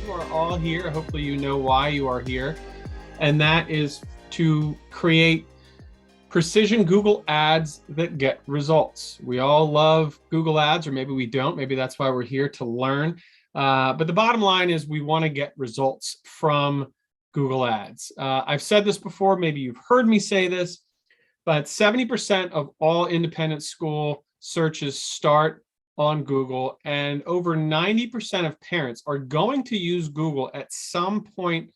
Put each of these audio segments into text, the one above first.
you are all here. Hopefully you know why you are here. And that is to create precision Google ads that get results. We all love Google ads, or maybe we don't. Maybe that's why we're here to learn. But the bottom line is we want to get results from Google ads. I've said this before, maybe you've heard me say this, but 70% of all independent school searches start on Google, and over 90% of parents are going to use Google at some point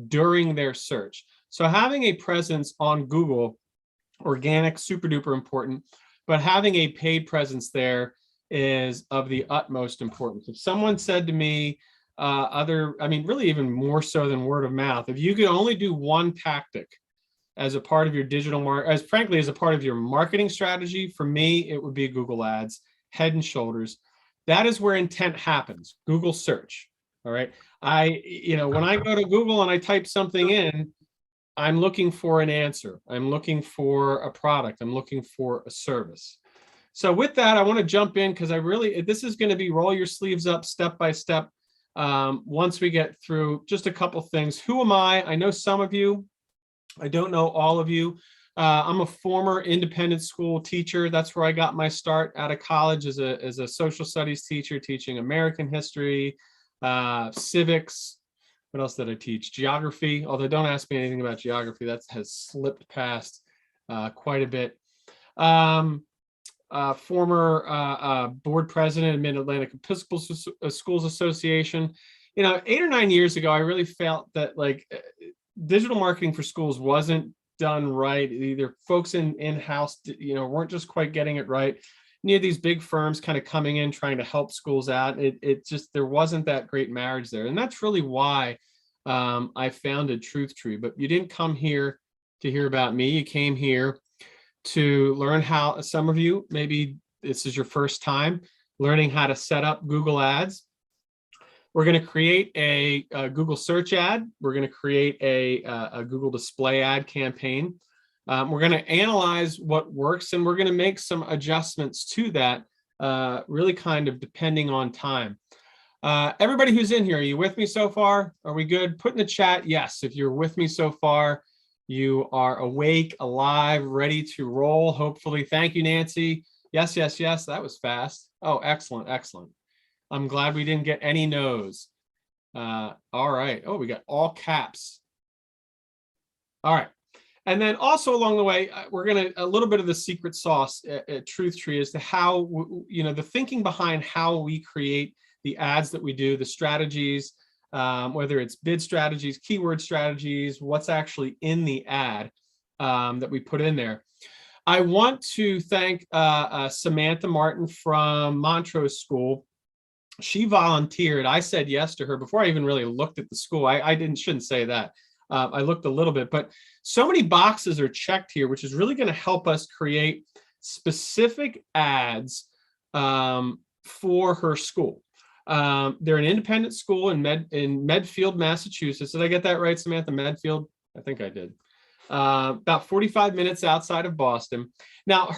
during their search. So having a presence on Google, organic, super duper important, but having a paid presence there is of the utmost importance. If someone said to me, really even more so than word of mouth, if you could only do one tactic as a part of your as a part of your marketing strategy, for me, it would be Google ads, head and shoulders. That is where intent happens, Google search. All right. When I go to Google and I type something in, I'm looking for an answer. I'm looking for a product. I'm looking for a service. So with that, I want to jump in because this is going to be roll your sleeves up step by step. Once we get through just a couple things. Who am I? I know some of you. I don't know all of you. I'm a former independent school teacher. That's where I got my start out of college as a social studies teacher, teaching American history, civics. What else did I teach? Geography, although don't ask me anything about geography. That has slipped past quite a bit. Former board president of Mid-Atlantic Episcopal Schools Association. 8 or 9 years ago, I really felt that digital marketing for schools wasn't done right. Either folks in-house, weren't just quite getting it right. You had these big firms kind of coming in trying to help schools out. There wasn't that great marriage there. And that's really why I founded Truth Tree. But you didn't come here to hear about me. You came here to learn how, some of you, maybe this is your first time learning how to set up Google ads. We're going to create a Google search ad. We're going to create a Google display ad campaign. We're going to analyze what works, and we're going to make some adjustments to that, really kind of depending on time. Everybody who's in here, are you with me so far? Are we good? Put in the chat, yes, if you're with me so far. You are awake, alive, ready to roll, hopefully. Thank you, Nancy. Yes, yes, yes, that was fast. Oh, excellent, excellent. I'm glad we didn't get any no's. All right. Oh, we got all caps. All right. And then also along the way, we're going to, a little bit of the secret sauce at Truth Tree is how, the thinking behind how we create the ads that we do, the strategies, whether it's bid strategies, keyword strategies, what's actually in the ad that we put in there. I want to thank Samantha Martin from Montrose School. She volunteered. I said yes to her before I even really looked at the school. I shouldn't say that. I looked a little bit, but so many boxes are checked here, which is really going to help us create specific ads for her school. They're an independent school in Medfield, Massachusetts. Did I get that right, Samantha? Medfield? I think I did. About 45 minutes outside of Boston. Now,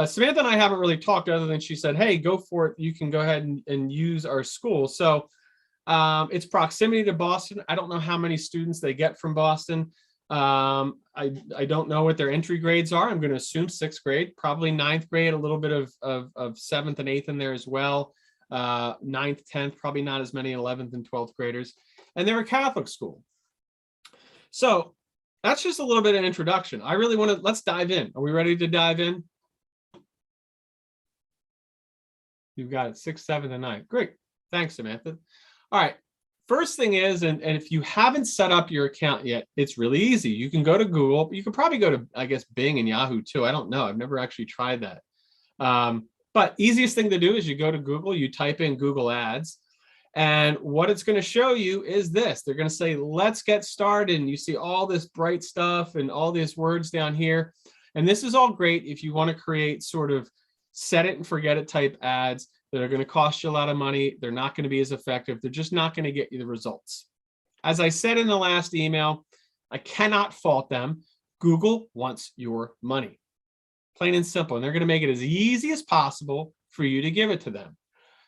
Samantha and I haven't really talked other than she said, hey, go for it. You can go ahead and use our school. So it's proximity to Boston. I don't know how many students they get from Boston. I don't know what their entry grades are. I'm going to assume 6th grade, probably 9th grade, a little bit of 7th and 8th in there as well. 9th, 10th, probably not as many 11th and 12th graders. And they're a Catholic school. So that's just a little bit of introduction. I really want to, let's dive in. Are we ready to dive in? You've got it, 6th, 7th, and 9th. Great. Thanks, Samantha. All right. First thing is, and if you haven't set up your account yet, it's really easy. You can go to Google. You could probably go to, I guess, Bing and Yahoo too. I don't know. I've never actually tried that. But easiest thing to do is you go to Google, you type in Google Ads, and what it's going to show you is this. They're going to say, let's get started. And you see all this bright stuff and all these words down here. And this is all great if you want to create sort of set it and forget it type ads that are going to cost you a lot of money. They're not going to be as effective. They're just not going to get you the results. As I said in the last email, I cannot fault them. Google wants your money. Plain and simple. And they're going to make it as easy as possible for you to give it to them.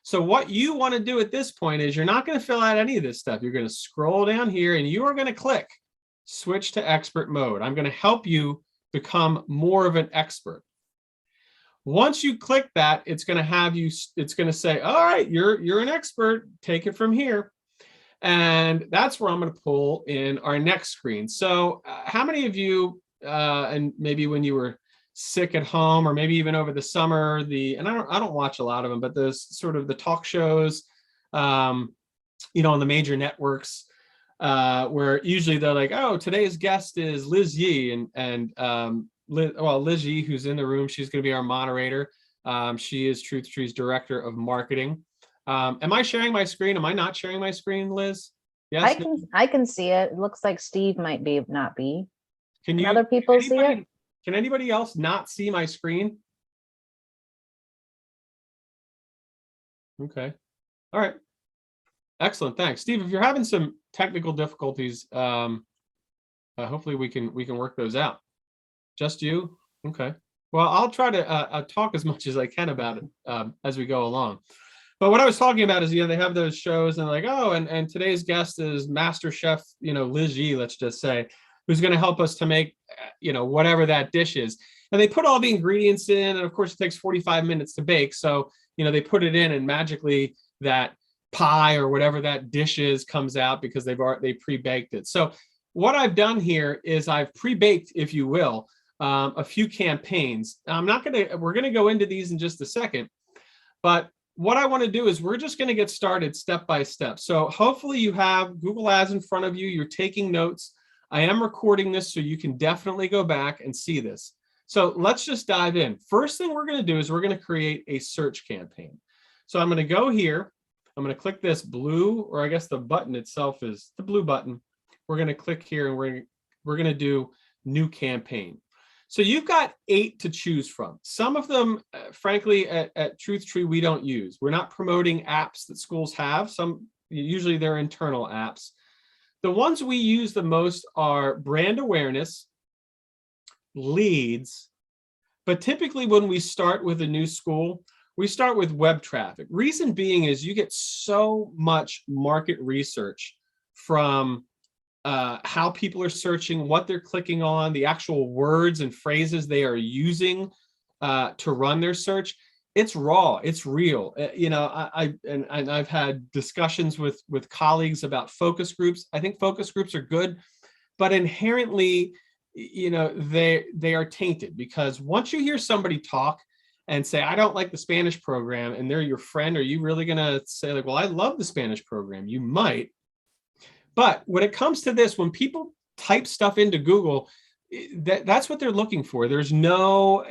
So what you want to do at this point is you're not going to fill out any of this stuff. You're going to scroll down here and you are going to click switch to expert mode. I'm going to help you become more of an expert. Once you click that, it's going to have you, it's going to say, all right, you're an expert, take it from here. And that's where I'm going to pull in our next screen. So how many of you, and maybe when you were sick at home, or maybe even over the summer, and I don't watch a lot of them, but those sort of the talk shows, on the major networks, where usually they're like, oh, today's guest is Liz Yee, and Liz Yee, who's in the room, she's going to be our moderator. She is Truth Tree's director of marketing. Am I sharing my screen? Am I not sharing my screen, Liz? Yes. I can see it. It looks like Steve might not be. Can other people see it? Can anybody else not see my screen? Okay. All right. Excellent. Thanks, Steve. If you're having some technical difficulties, hopefully we can work those out. Just you? Okay. Well, I'll try to talk as much as I can about it as we go along. But what I was talking about is, they have those shows and like, oh, and today's guest is Master Chef, Liz Yee, let's just say, who's going to help us to make, whatever that dish is. And they put all the ingredients in, and of course it takes 45 minutes to bake. So, they put it in and magically that pie or whatever that dish is comes out because they pre-baked it. So what I've done here is I've pre-baked, if you will, a few campaigns. We're going to go into these in just a second, but what I want to do is we're just going to get started step by step. So hopefully you have Google Ads in front of you. You're taking notes. I am recording this so you can definitely go back and see this. So let's just dive in. First thing we're going to do is we're going to create a search campaign. So I'm going to go here. I'm going to click this blue, or I guess the button itself is the blue button. We're going to click here and we're going to do new campaign. So you've got 8 to choose from. Some of them, frankly, at Truth Tree, we don't use. We're not promoting apps that schools have. Usually they're internal apps. The ones we use the most are brand awareness, leads, but typically when we start with a new school, we start with web traffic. Reason being is you get so much market research from how people are searching, what they're clicking on, the actual words and phrases they are using to run their search. It's raw, it's real. I've had discussions with colleagues about focus groups. I think focus groups are good, but inherently, they are tainted, because once you hear somebody talk and say, I don't like the Spanish program, and they're your friend, are you really gonna say like, well, I love the Spanish program? You might. But when it comes to this, when people type stuff into Google, that's what they're looking for. There's no,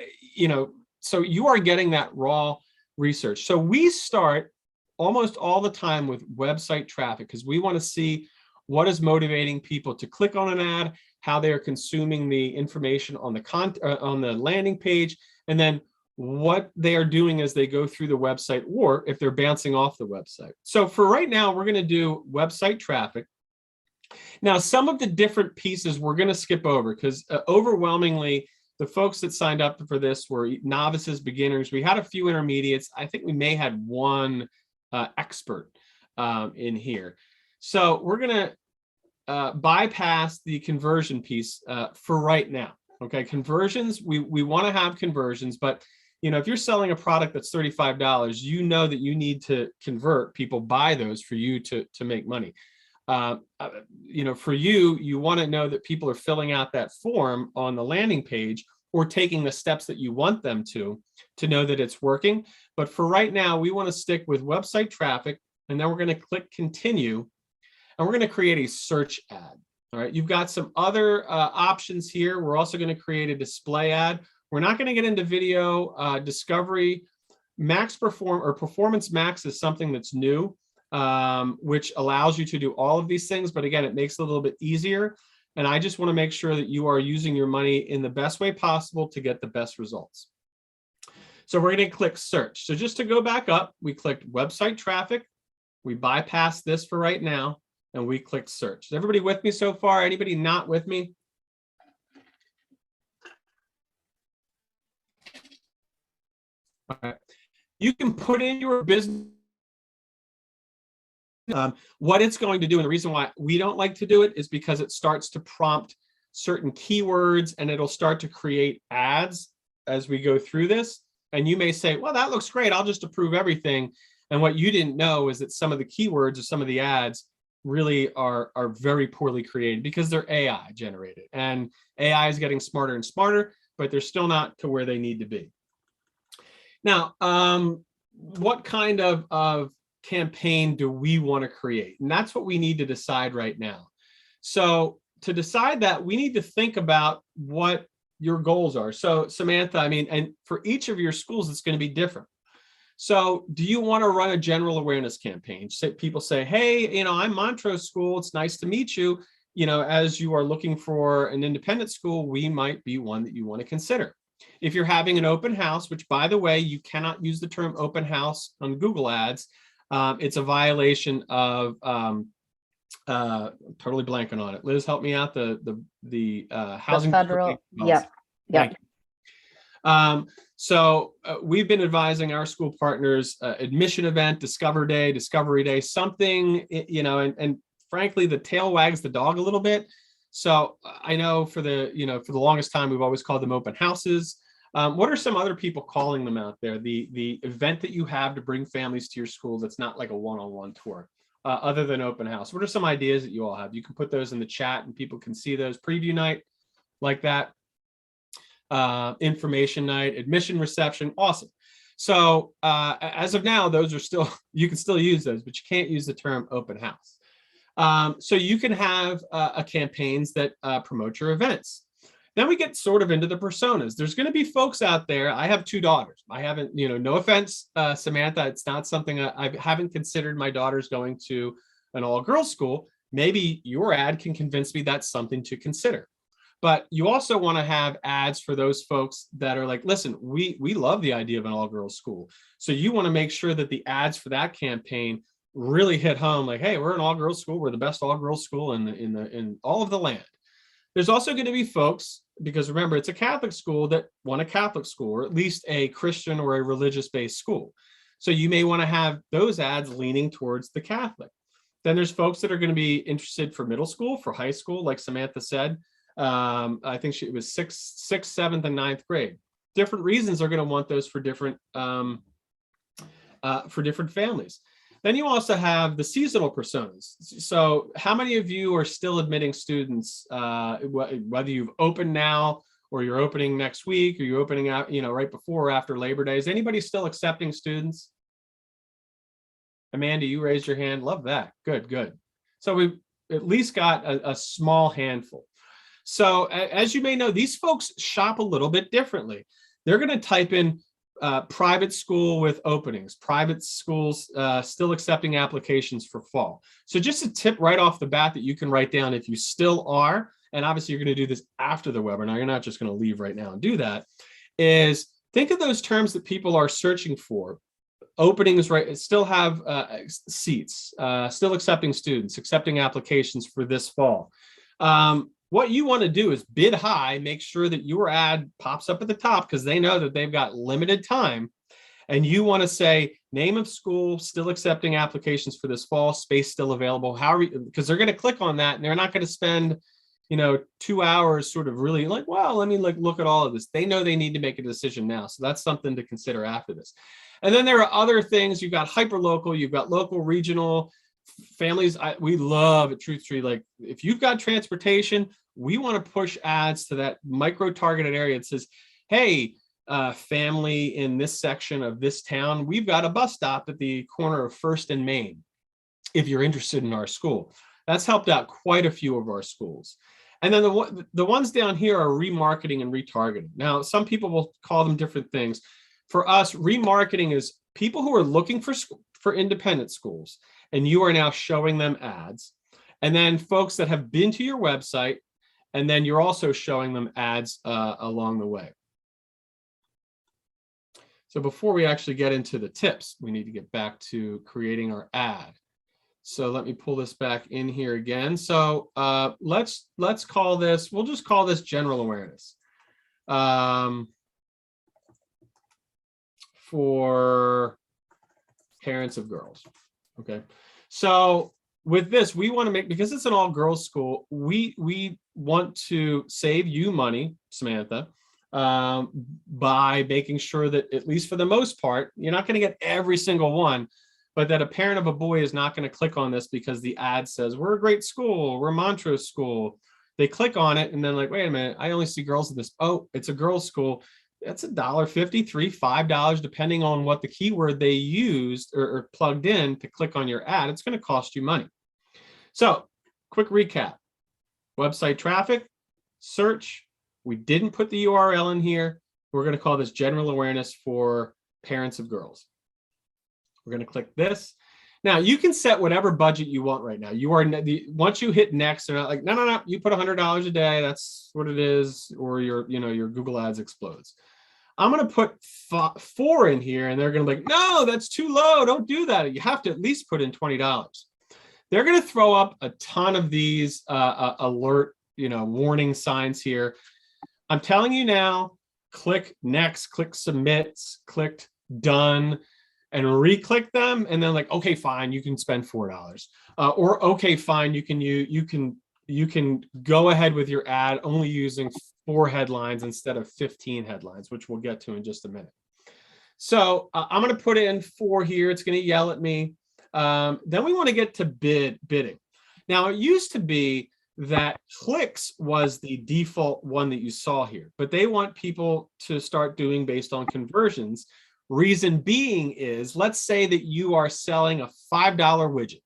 so you are getting that raw research. So we start almost all the time with website traffic, because we want to see what is motivating people to click on an ad, how they are consuming the information on the landing page, and then what they are doing as they go through the website, or if they're bouncing off the website. So for right now, we're going to do website traffic. Now, some of the different pieces we're going to skip over, because overwhelmingly, the folks that signed up for this were novices, beginners. We had a few intermediates. I think we may have one expert in here. So we're going to bypass the conversion piece for right now. Okay, conversions, we want to have conversions, but if you're selling a product that's $35, you know that you need to convert people, buy those for you to make money. For you want to know that people are filling out that form on the landing page or taking the steps that you want them to know that it's working. But for right now, we want to stick with website traffic, and then we're going to click continue, and we're going to create a search ad. All right, you've got some other options here. We're also going to create a display ad. We're not going to get into video discovery. Performance Max is something that's new, which allows you to do all of these things. But again, it makes it a little bit easier. And I just want to make sure that you are using your money in the best way possible to get the best results. So we're going to click search. So just to go back up, we clicked website traffic. We bypassed this for right now, and we click search. Is everybody with me so far? Anybody not with me? All right. You can put in your business What it's going to do, and the reason why we don't like to do it is because it starts to prompt certain keywords and it'll start to create ads as we go through this. And you may say, well, that looks great, I'll just approve everything. And what you didn't know is that some of the keywords or some of the ads really are very poorly created because they're AI generated. And AI is getting smarter and smarter, but they're still not to where they need to be. Now, what kind of campaign do we want to create? And that's what we need to decide right now. So to decide that, we need to think about what your goals are. So Samantha, I mean, and for each of your schools, it's going to be different. So do you want to run a general awareness campaign? People say, hey, you know, I'm Montrose School. It's nice to meet you. You know, as you are looking for an independent school, we might be one that you want to consider. If you're having an open house, which by the way, you cannot use the term open house on Google Ads. It's a violation of, totally blanking on it. Liz, help me out. The housing. The federal, yep. Thank you. So we've been advising our school partners, admission event, discovery day, something, you know, and frankly, the tail wags the dog a little bit. So I know for the longest time, we've always called them open houses. What are some other people calling them out there? The event that you have to bring families to your school that's not like a one-on-one tour, other than open house. What are some ideas that you all have? You can put those in the chat and people can see those. Preview night, like that. Information night, admission reception, awesome. So as of now, those are still, you can still use those, but you can't use the term open house. So you can have campaigns that promote your events. Then we get sort of into the personas. There's going to be folks out there. I have 2 daughters. I haven't, you know, no offense, Samantha, it's not something I haven't considered my daughters going to an all-girls school. Maybe your ad can convince me that's something to consider. But you also want to have ads for those folks that are like, listen, we love the idea of an all-girls school. So you want to make sure that the ads for that campaign really hit home, like, hey, we're an all-girls school. We're the best all-girls school in all of the land. There's also going to be folks, because remember, it's a Catholic school, that want a Catholic school, or at least a Christian or a religious-based school. So you may want to have those ads leaning towards the Catholic. Then there's folks that are going to be interested for middle school, for high school, like Samantha said. I think it was sixth, 7th, and 9th grade. Different reasons are going to want those for different families. Then you also have the seasonal personas. So how many of you are still admitting students, whether you've opened now or you're opening next week, or you're opening out, you know, right before or after Labor Day? Is anybody still accepting students? Amanda, you raised your hand. Love that. Good, good. So we've at least got a small handful. So as you may know, these folks shop a little bit differently. They're going to type in private school with openings, private schools still accepting applications for fall. So just a tip right off the bat that you can write down if you still are, and obviously you're going to do this after the webinar, you're not just going to leave right now and do that, is think of those terms that people are searching for. Openings, right, still have seats, still accepting students, accepting applications for this fall. What you want to do is bid high, make sure that your ad pops up at the top because they know that they've got limited time. And you want to say name of school, still accepting applications for this fall, space still available. Because they're going to click on that and they're not going to spend, you know, 2 hours sort of really like, well, let me look at all of this. They know they need to make a decision now. So that's something to consider after this. And then there are other things. You've got hyperlocal, you've got local, regional. Families, we love at Truth Tree, like if you've got transportation, we want to push ads to that micro targeted area. It says, hey, family in this section of this town, we've got a bus stop at the corner of First and Main if you're interested in our school. That's helped out quite a few of our schools. And then the ones down here are remarketing and retargeting. Now, some people will call them different things. For us, remarketing is people who are looking for independent schools, and you are now showing them ads. And then folks that have been to your website, and then you're also showing them ads along the way. So before we actually get into the tips, we need to get back to creating our ad. So let me pull this back in here again. So let's call this, we'll just call this general awareness for parents of girls. Okay. So with this, we want to make, because it's an all girls school, we want to save you money, Samantha, by making sure that, at least for the most part, you're not going to get every single one, but that a parent of a boy is not going to click on this because the ad says we're a great school, we're a Montrose school. They click on it and then like, wait a minute, I only see girls in this. Oh, it's a girls school. That's $1.50, $3, $5, depending on what the keyword they used or plugged in to click on your ad. It's going to cost you money. So quick recap: website traffic, search. We didn't put the URL in here. We're going to call this general awareness for parents of girls. We're going to click this. Now you can set whatever budget you want right now. You are once you hit next, they're not like, no, you put $100 a day. That's what it is. Or your Google ads explodes. I'm going to put 4 in here and they're going to be like, no, that's too low. Don't do that. You have to at least put in $20. They're going to throw up a ton of these alert, warning signs here. I'm telling you now, click next, click submit, click done, and re-click them. And then like, okay, fine, you can spend $4. Or okay, fine, you can go ahead with your ad only using 4 headlines instead of 15 headlines, which we'll get to in just a minute. So I'm going to put in 4 here. It's going to yell at me. Then we want to get to bidding. Now, it used to be that clicks was the default one that you saw here, but they want people to start doing based on conversions. Reason being is, let's say that you are selling a $5 widget.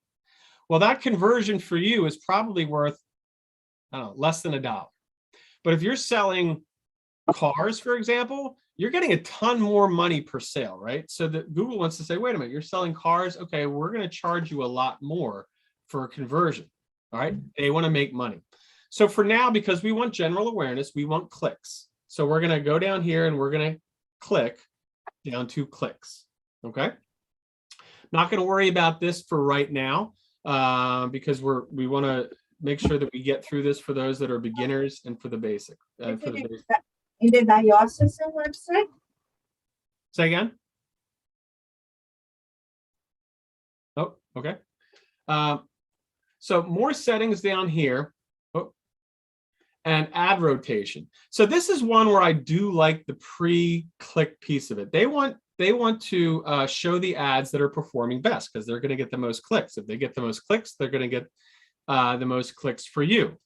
Well, that conversion for you is probably worth, I don't know, less than $1. But if you're selling cars, for example, you're getting a ton more money per sale, right? So that Google wants to say, wait a minute, you're selling cars. Okay, we're going to charge you a lot more for a conversion. All right. They want to make money. So for now, because we want general awareness, we want clicks. So we're going to go down here and we're going to click down to clicks. Okay. Not going to worry about this for right now because we want to make sure that we get through this for those that are beginners and for the basic. In the diocesan website? Say again? Oh, okay. So more settings down here. Oh, and ad rotation. So this is one where I do like the pre-click piece of it. They want to show the ads that are performing best because they're going to get the most clicks. If they get the most clicks, they're going to get the most clicks for you.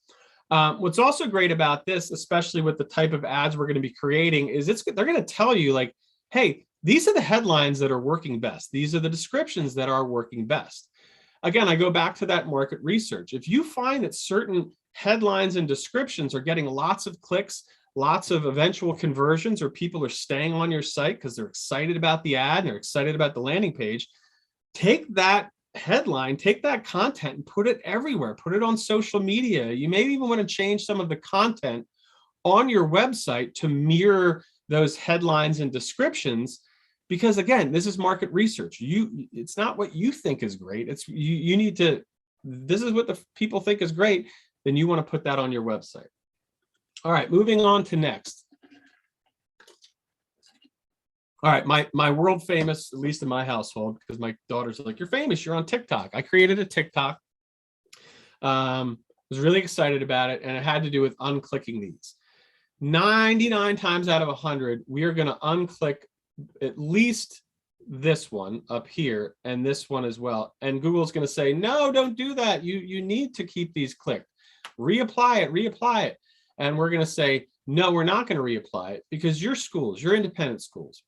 What's also great about this, especially with the type of ads we're going to be creating, is they're going to tell you like, hey, these are the headlines that are working best. These are the descriptions that are working best. Again, I go back to that market research. If you find that certain headlines and descriptions are getting lots of clicks, lots of eventual conversions, or people are staying on your site because they're excited about the ad and they're excited about the landing page, take that headline, take that content and put it everywhere. Put it on social media. You may even want to change some of the content on your website to mirror those headlines and descriptions. Because again, this is market research. It's not what you think is great. It's you need to, this is what the people think is great. Then you want to put that on your website. All right, moving on to next. All right, my world famous, at least in my household, because my daughters are like, you're famous, you're on TikTok. I created a TikTok. Was really excited about it, and it had to do with unclicking these. 99 times out of 100, we are going to unclick at least this one up here and this one as well. And Google's going to say, no, don't do that. You need to keep these clicked. Reapply it. And we're going to say, no, we're not going to reapply it because your schools, your independent schools,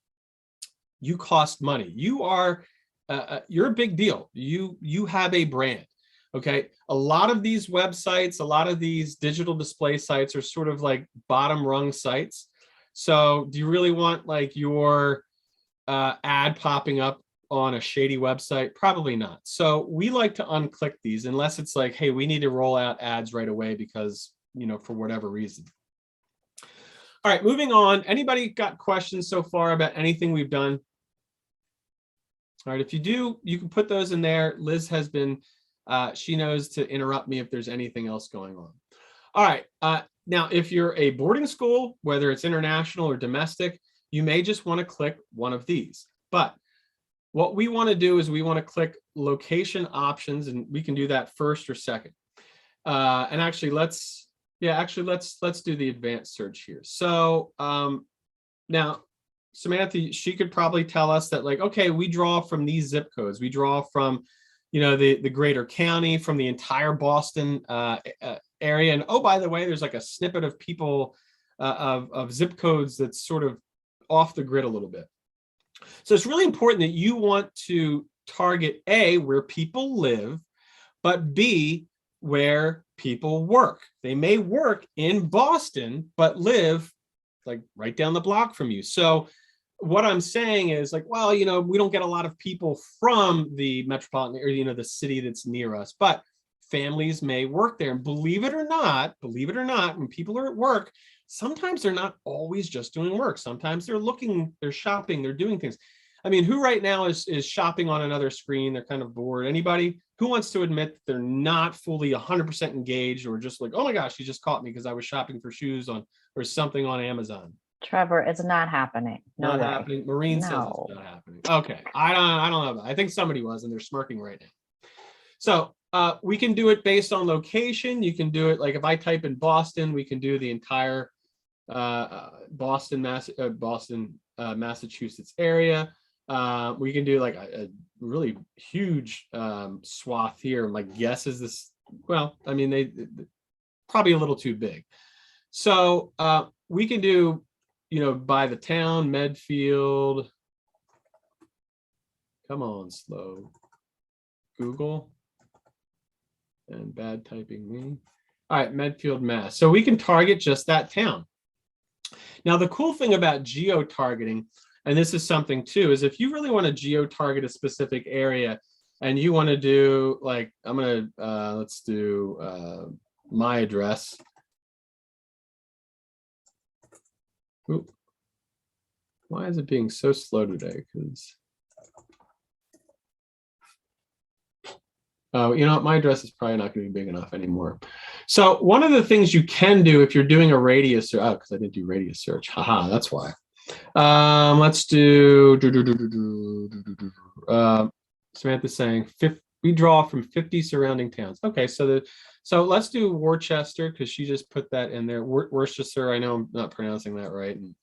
you cost money. You're a big deal. You have a brand. Okay. A lot of these websites, a lot of these digital display sites are sort of like bottom rung sites. So do you really want like your ad popping up on a shady website? Probably not. So we like to unclick these unless it's like, hey, we need to roll out ads right away because, for whatever reason. All right, moving on. Anybody got questions so far about anything we've done? All right, if you do, you can put those in there. Liz has been, she knows to interrupt me if there's anything else going on. All right, now if you're a boarding school, whether it's international or domestic, you may just want to click one of these. But what we want to do is we want to click location options, and we can do that first or second. And actually, let's do the advanced search here. So now, Samantha, she could probably tell us that, like, okay, we draw from these zip codes. We draw from, the greater county, from the entire Boston area. And oh, by the way, there's like a snippet of people of zip codes that's sort of off the grid a little bit. So it's really important that you want to target A, where people live, but B, where people work. They may work in Boston, but live like right down the block from you. So what I'm saying is, like, well, we don't get a lot of people from the metropolitan area, the city that's near us, but families may work there. And believe it or not, when people are at work, sometimes they're not always just doing work. Sometimes they're looking, they're shopping, they're doing things. I mean, who right now is shopping on another screen? They're kind of bored. Anybody who wants to admit that they're not fully 100% engaged, or just like, oh my gosh, you just caught me because I was shopping for shoes or something on Amazon? Trevor, it's not happening. No Not way. happening. Maureen says No. it's not happening. Okay, I don't know. I think somebody was, and they're smirking right now. So we can do it based on location. You can do it like, if I type in Boston, we can do the entire Boston, Massachusetts area. We can do like a really huge swath here. My guess is this, well, I mean, they probably a little too big. So we can do, by the town, Medfield. Come on, slow Google. And bad typing me. All right, Medfield, Mass. So we can target just that town. Now, the cool thing about geo-targeting, and this is something too, is if you really want to geo-target a specific area and you want to do, like, I'm going to, let's do my address. Ooh. Why is it being so slow today? Because, oh, my address is probably not going to be big enough anymore. So one of the things you can do if you're doing a radius search, because I didn't do radius search. Haha, that's why. Let's do Samantha's saying we draw from 50 surrounding towns. Okay, so let's do Worcester, because she just put that in there. Worcester, I know I'm not pronouncing that right. And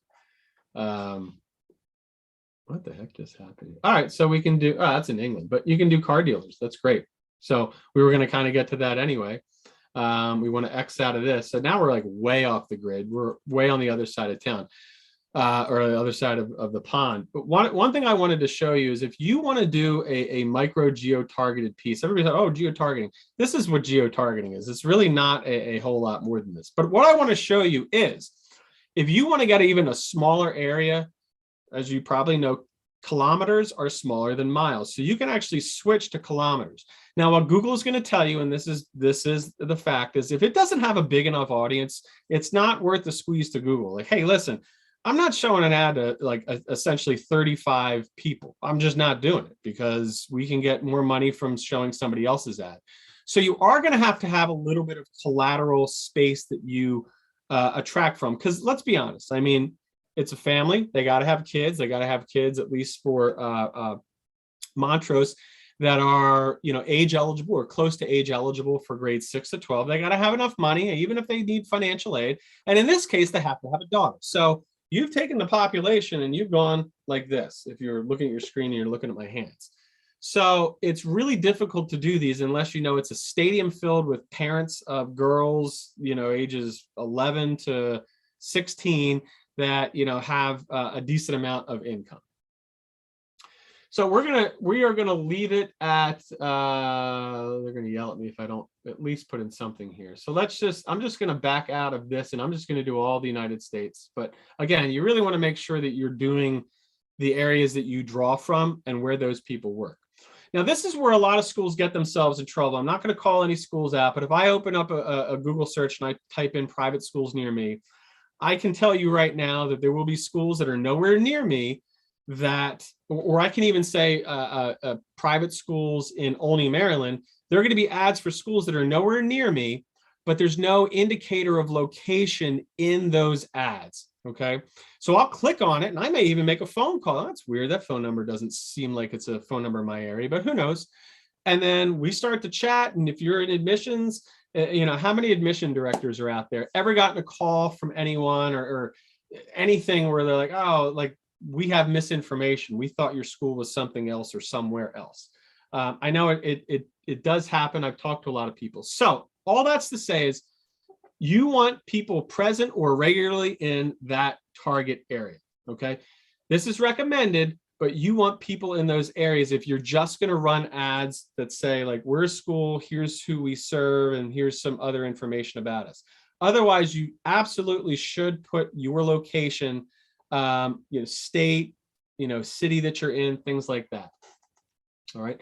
what the heck just happened? All right, so we can do, that's in England, but you can do car dealers. That's great. So we were going to kind of get to that anyway. We want to X out of this. So now we're like way off the grid. We're way on the other side of town, or the other side of the pond. But one thing I wanted to show you is, if you want to do a micro geo-targeted piece, everybody said, oh, geo-targeting. This is what geo-targeting is. It's really not a whole lot more than this. But what I want to show you is, if you want to get even a smaller area, as you probably know, kilometers are smaller than miles. So you can actually switch to kilometers. Now, what Google is going to tell you, and this is the fact, is if it doesn't have a big enough audience, it's not worth the squeeze to Google. Like, hey, listen, I'm not showing an ad to like essentially 35 people. I'm just not doing it, because we can get more money from showing somebody else's ad. So you are going to have a little bit of collateral space that you attract from, because let's be honest, I mean, it's a family. They got to have kids. They got to have kids, at least for Montrose, that are, age eligible or close to age eligible for grades 6 to 12. They got to have enough money, even if they need financial aid. And in this case, they have to have a daughter. So you've taken the population and you've gone like this. If you're looking at your screen and you're looking at my hands. So it's really difficult to do these unless it's a stadium filled with parents of girls, ages 11 to 16 that, have a decent amount of income. So we are gonna leave it at, they're gonna yell at me if I don't at least put in something here. So I'm just gonna back out of this, and I'm just gonna do all the United States. But again, you really wanna make sure that you're doing the areas that you draw from and where those people work. Now, this is where a lot of schools get themselves in trouble. I'm not gonna call any schools out, but if I open up a Google search and I type in private schools near me, I can tell you right now that there will be schools that are nowhere near me that, or I can even say private schools in Olney, Maryland, there are going to be ads for schools that are nowhere near me, but there's no indicator of location in those ads. Okay. So I'll click on it and I may even make a phone call. Oh, that's weird. That phone number doesn't seem like it's a phone number in my area, but who knows? And then we start to chat. And if you're in admissions, how many admission directors are out there? Ever gotten a call from anyone or anything where they're like, oh, like we have misinformation. We thought your school was something else or somewhere else. I know it does happen. I've talked to a lot of people. So all that's to say is you want people present or regularly in that target area. Okay. This is recommended, but you want people in those areas. If you're just going to run ads that say like, we're a school, here's who we serve, and here's some other information about us. Otherwise, you absolutely should put your location, state, city that you're in, things like that. All right.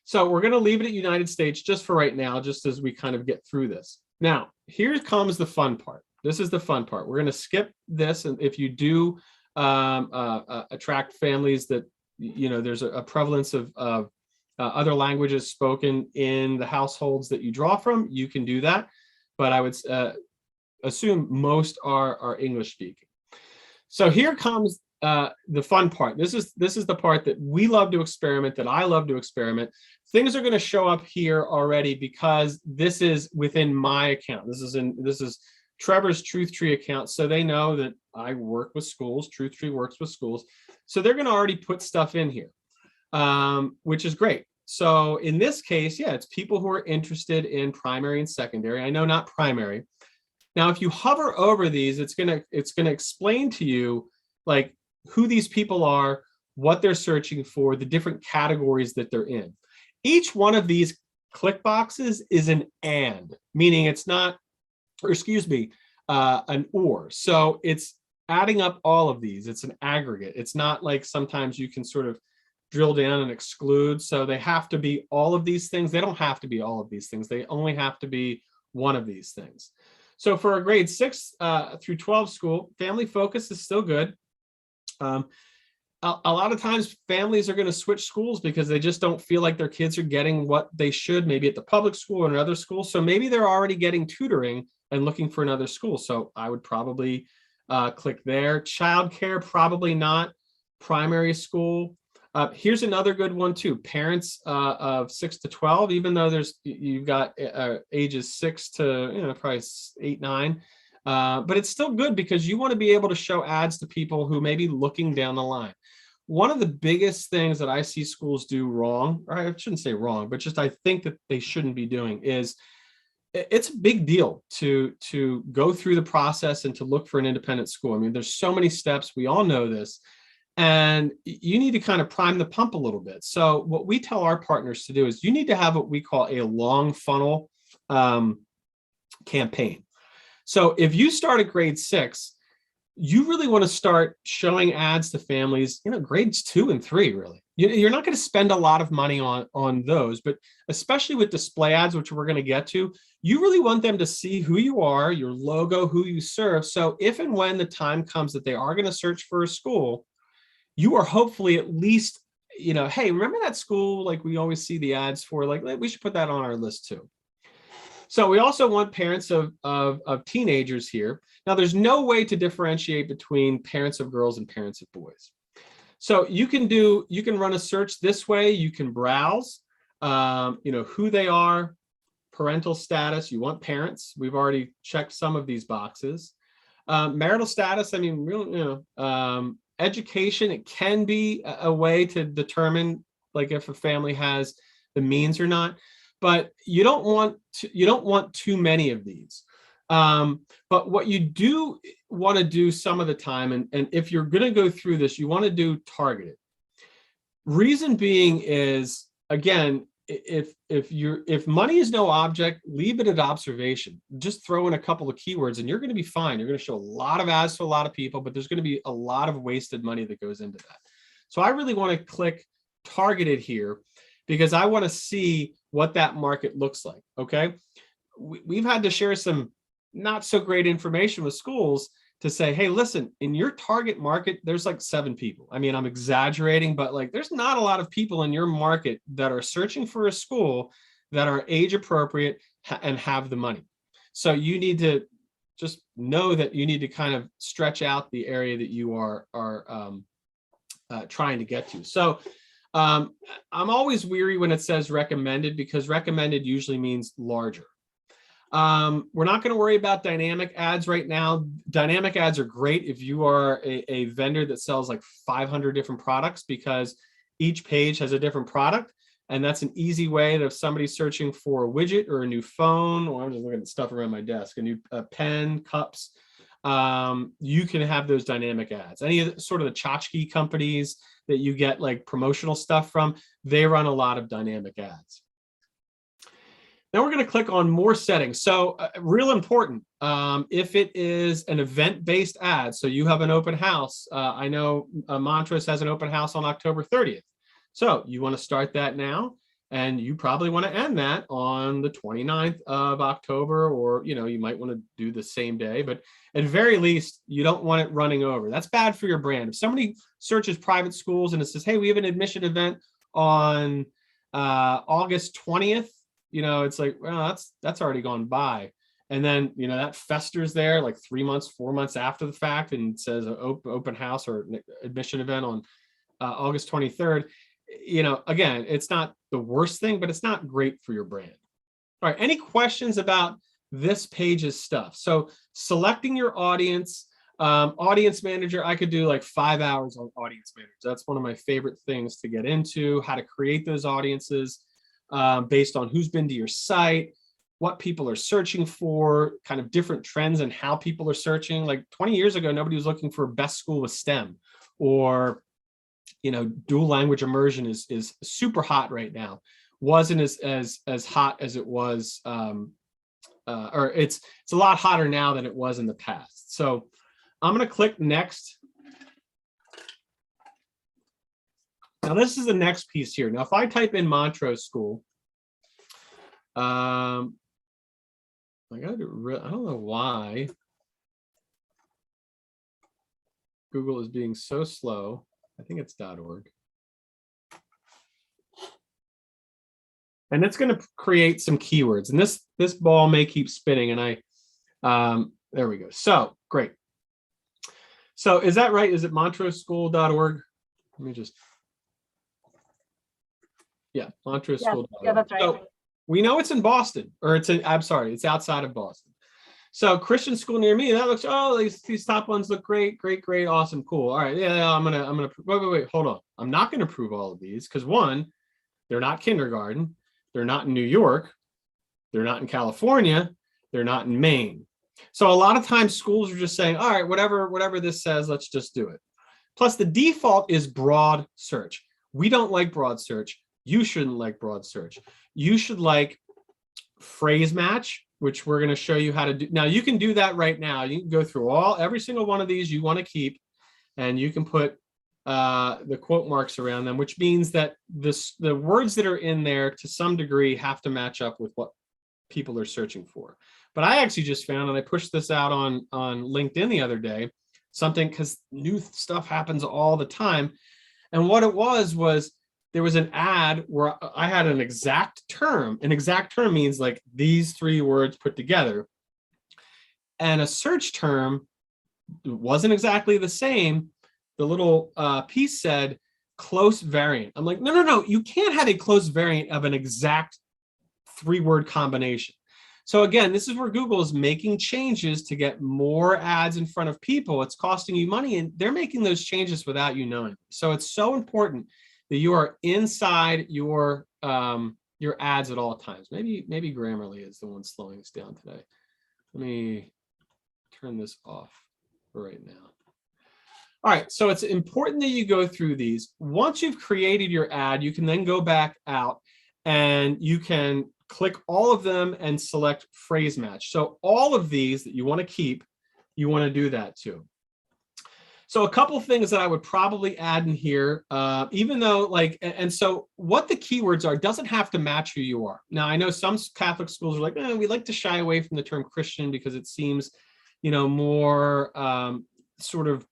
So we're going to leave it at United States just for right now, just as we kind of get through this. Now, here comes the fun part. This is the fun part. We're going to skip this. And if you do attract families that, there's a prevalence of other languages spoken in the households that you draw from, you can do that. But I would assume most are English speaking. So here comes the fun part. This is the part that we love to experiment, that I love to experiment. Things are going to show up here already because this is within my account. This is Trevor's Truth Tree account. So they know that I work with schools. Truth Tree works with schools. So they're going to already put stuff in here, which is great. So in this case, yeah, it's people who are interested in primary and secondary. I know not primary. Now, if you hover over these, it's gonna explain to you like who these people are, what they're searching for, the different categories that they're in. Each one of these click boxes is an and, meaning it's not, or excuse me, an or. So it's adding up all of these. It's an aggregate. It's not like sometimes you can sort of drill down and exclude. So they have to be all of these things. They don't have to be all of these things. They only have to be one of these things. So for a grade 6 through 12 school, family focus is still good. A lot of times families are going to switch schools because they just don't feel like their kids are getting what they should, maybe at the public school or another school. So maybe they're already getting tutoring and looking for another school. So I would probably click there. Childcare, probably not. Primary school. Here's another good one too. Parents of 6 to 12, even though you've got ages 6 to probably 8, 9. But it's still good because you want to be able to show ads to people who may be looking down the line. One of the biggest things that I see schools do wrong, or I shouldn't say wrong, but just I think that they shouldn't be doing is it's a big deal to go through the process and to look for an independent school. I mean, there's so many steps. We all know this. And you need to kind of prime the pump a little bit. So what we tell our partners to do is you need to have what we call a long funnel campaign. So if you start at grade 6, you really want to start showing ads to families, grades 2 and 3, really. You're not going to spend a lot of money on those, but especially with display ads, which we're going to get to, you really want them to see who you are, your logo, who you serve. So if and when the time comes that they are going to search for a school, you are hopefully at least, hey, remember that school, like we always see the ads for, like, we should put that on our list too. So we also want parents of teenagers here. Now, there's no way to differentiate between parents of girls and parents of boys. So you can run a search this way. You can browse, who they are, parental status. You want parents. We've already checked some of these boxes. Marital status, I mean, really, education, it can be a way to determine like if a family has the means or not, but you don't want too many of these. But what you do want to do some of the time, and if you're going to go through this, you want to do targeted. Reason being is, again, if money is no object, leave it at observation. Just throw in a couple of keywords and you're going to be fine. You're going to show a lot of ads to a lot of people, but there's going to be a lot of wasted money that goes into that. So I really want to click targeted here because I want to see what that market looks like. Okay. We've had to share some not so great information with schools to say, hey, listen, in your target market, there's like 7 people. I mean, I'm exaggerating, but like there's not a lot of people in your market that are searching for a school that are age appropriate and have the money. So you need to just know that you need to kind of stretch out the area that you are trying to get to. So I'm always weary when it says recommended, because recommended usually means larger. We're not going to worry about dynamic ads right now. Dynamic ads are great if you are a vendor that sells like 500 different products, because each page has a different product. And that's an easy way that if somebody's searching for a widget or a new phone, or I'm just looking at stuff around my desk, a new pen, cups, you can have those dynamic ads. Any of the, sort of the tchotchke companies that you get like promotional stuff from, they run a lot of dynamic ads. Now we're going to click on more settings. So real important, if it is an event-based ad, so you have an open house. I know Montrose has an open house on October 30th. So you want to start that now, and you probably want to end that on the 29th of October, or, you know, you might want to do the same day, but at very least, you don't want it running over. That's bad for your brand. If somebody searches private schools and it says, hey, we have an admission event on August 20th, you know, it's like, well, that's already gone by. And then, you know, that festers there like 3 months, 4 months after the fact, and says open house or admission event on August 23rd. You know, again, it's not the worst thing, but it's not great for your brand. All right, any questions about this page's stuff? So selecting your audience, audience manager, I could do like 5 hours on audience manager. That's one of my favorite things to get into, how to create those audiences based on who's been to your site, what people are searching for, kind of different trends and how people are searching. Like 20 years ago, nobody was looking for best school with STEM, or, you know, dual language immersion is super hot right now. Wasn't as hot as it was, or it's a lot hotter now than it was in the past. So I'm going to click next. Now this is the next piece here. Now if I type in Montrose School, I gotta do, I don't know why Google is being so slow. I think it's .org. And it's going to create some keywords, and this ball may keep spinning, and there we go. So great. So is that right? Is it montroseschool.org? Let me just, yeah, montroseschool.org. Yeah, that's right. So we know it's in Boston, or I'm sorry, it's outside of Boston. So Christian school near me, that looks, oh, these top ones look great, awesome, cool. All right, yeah, I'm gonna wait, hold on. I'm not gonna prove all of these, because one, they're not kindergarten, they're not in New York, they're not in California, they're not in Maine. So a lot of times schools are just saying, all right, whatever this says, let's just do it. Plus the default is broad search. We don't like broad search. You shouldn't like broad search. You should like phrase match, which we're going to show you how to do. Now you can do that right now. You can go through every single one of these you want to keep, and you can put the quote marks around them, which means that the words that are in there to some degree have to match up with what people are searching for. But I actually just found, and I pushed this out on LinkedIn the other day, something, because new stuff happens all the time. And what it was there was an ad where I had an exact term. An exact term means like these 3 words put together. And a search term wasn't exactly the same. The little piece said close variant. I'm like, no, you can't have a close variant of an exact 3-word combination. So again, this is where Google is making changes to get more ads in front of people. It's costing you money, and they're making those changes without you knowing. So it's so important that you are inside your ads at all times. Maybe Grammarly is the one slowing us down today. Let me turn this off for right now. All right, so it's important that you go through these. Once you've created your ad, you can then go back out and you can click all of them and select phrase match. So all of these that you want to keep, you want to do that too. So a couple of things that I would probably add in here, even though and so what the keywords are doesn't have to match who you are. Now, I know some Catholic schools are like, we like to shy away from the term Christian because it seems, you know, more sort of,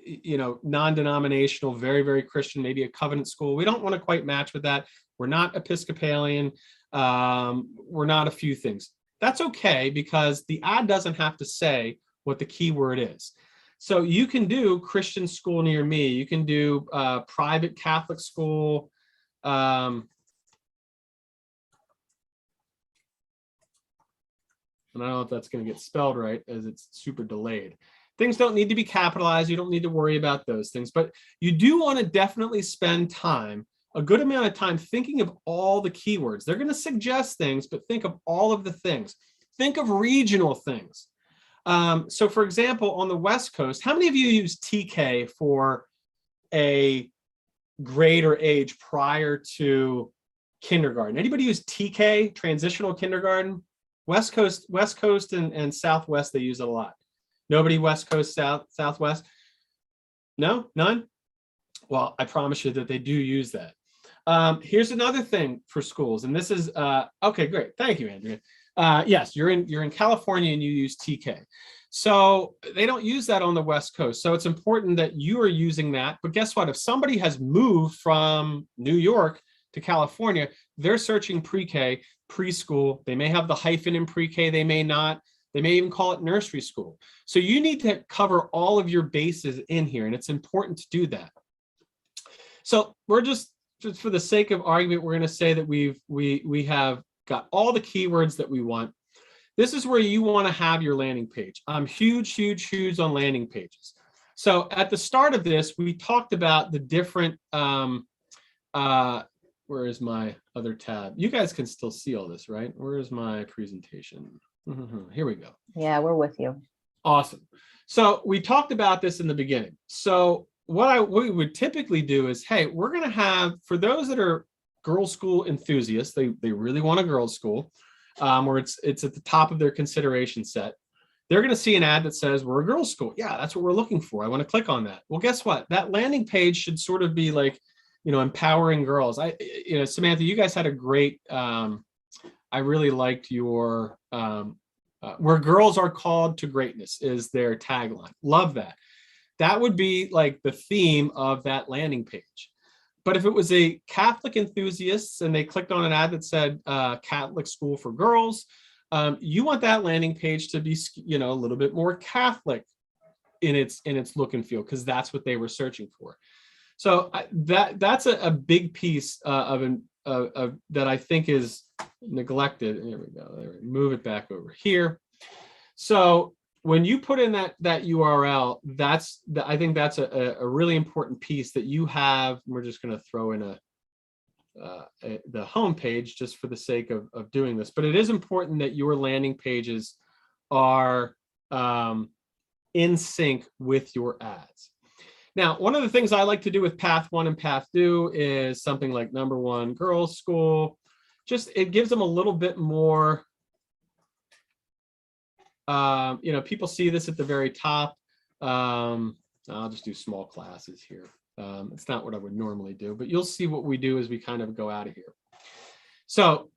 you know, non-denominational, very, very Christian, maybe a covenant school. We don't want to quite match with that. We're not Episcopalian. We're not a few things. that's okay, because the ad doesn't have to say what the keyword is. So you can do Christian school near me. You can do private Catholic school. And I don't know if that's going to get spelled right, as it's super delayed. Things don't need to be capitalized. You don't need to worry about those things, but you do want to definitely spend time, a good amount of time, thinking of all the keywords. They're going to suggest things, but think of all of the things. Think of regional things. So for example, on the West Coast, how many of you use TK for a grade or age prior to kindergarten? Anybody use TK, transitional kindergarten? West Coast and Southwest, they use it a lot. Nobody West Coast, Southwest? No, none? Well, I promise you that they do use that. Here's another thing for schools, and this is, okay, great. Thank you, Andrea. Yes, you're in California and you use TK. So they don't use that on the West Coast. So it's important that you are using that. But guess what? If somebody has moved from New York to California, they're searching pre-K, preschool. They may have the hyphen in pre-K, they may not. They may even call it nursery school. So you need to cover all of your bases in here, and it's important to do that. So we're just for the sake of argument, we're going to say that we have got all the keywords that we want. This is where you want to have your landing page. I'm huge on landing pages. So at the start of this, we talked about the different, where is my other tab? You guys can still see all this, right? Where is my presentation? Here we go. Yeah, we're with you. Awesome. So we talked about this in the beginning. So what we would typically do is, hey, we're going to have, for those that are girls' school enthusiasts, they really want a girls' school, where it's at the top of their consideration set. They're going to see an ad that says we're a girls' school. Yeah, that's what we're looking for. I want to click on that. Well, guess what? That landing page should sort of be like, empowering girls. Samantha, you guys had a great, I really liked your, where girls are called to greatness is their tagline. Love that. That would be like the theme of that landing page. But if it was a Catholic enthusiasts and they clicked on an ad that said Catholic school for girls, you want that landing page to be, a little bit more Catholic in its look and feel, because that's what they were searching for. So that's a big piece of that I think is neglected. There we go. Move it back over here. So when you put in that URL, I think that's a really important piece that you have. We're just going to throw in the home page just for the sake of doing this. But it is important that your landing pages are in sync with your ads. Now, one of the things I like to do with Path 1 and Path 2 is something like number 1 girls' school. Just it gives them a little bit more. People see this at the very top. I'll just do small classes here. It's not what I would normally do, but you'll see what we do as we kind of go out of here. So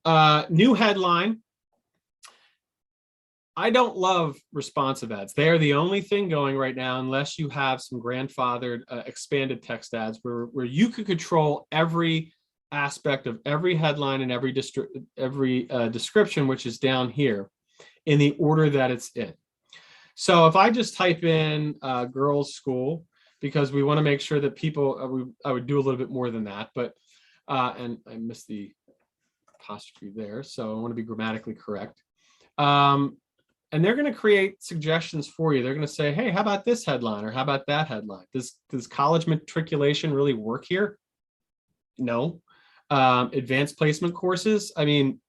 new headline. I don't love responsive ads. They are the only thing going right now, unless you have some grandfathered expanded text ads where you could control every aspect of every headline and every description, which is down here, in the order that it's in. So if I just type in girls' school, because we want to make sure that people, I would do a little bit more than that, but, and I missed the apostrophe there, so I want to be grammatically correct. And they're going to create suggestions for you. They're going to say, hey, how about this headline? Or how about that headline? Does college matriculation really work here? No. Advanced placement courses, I mean,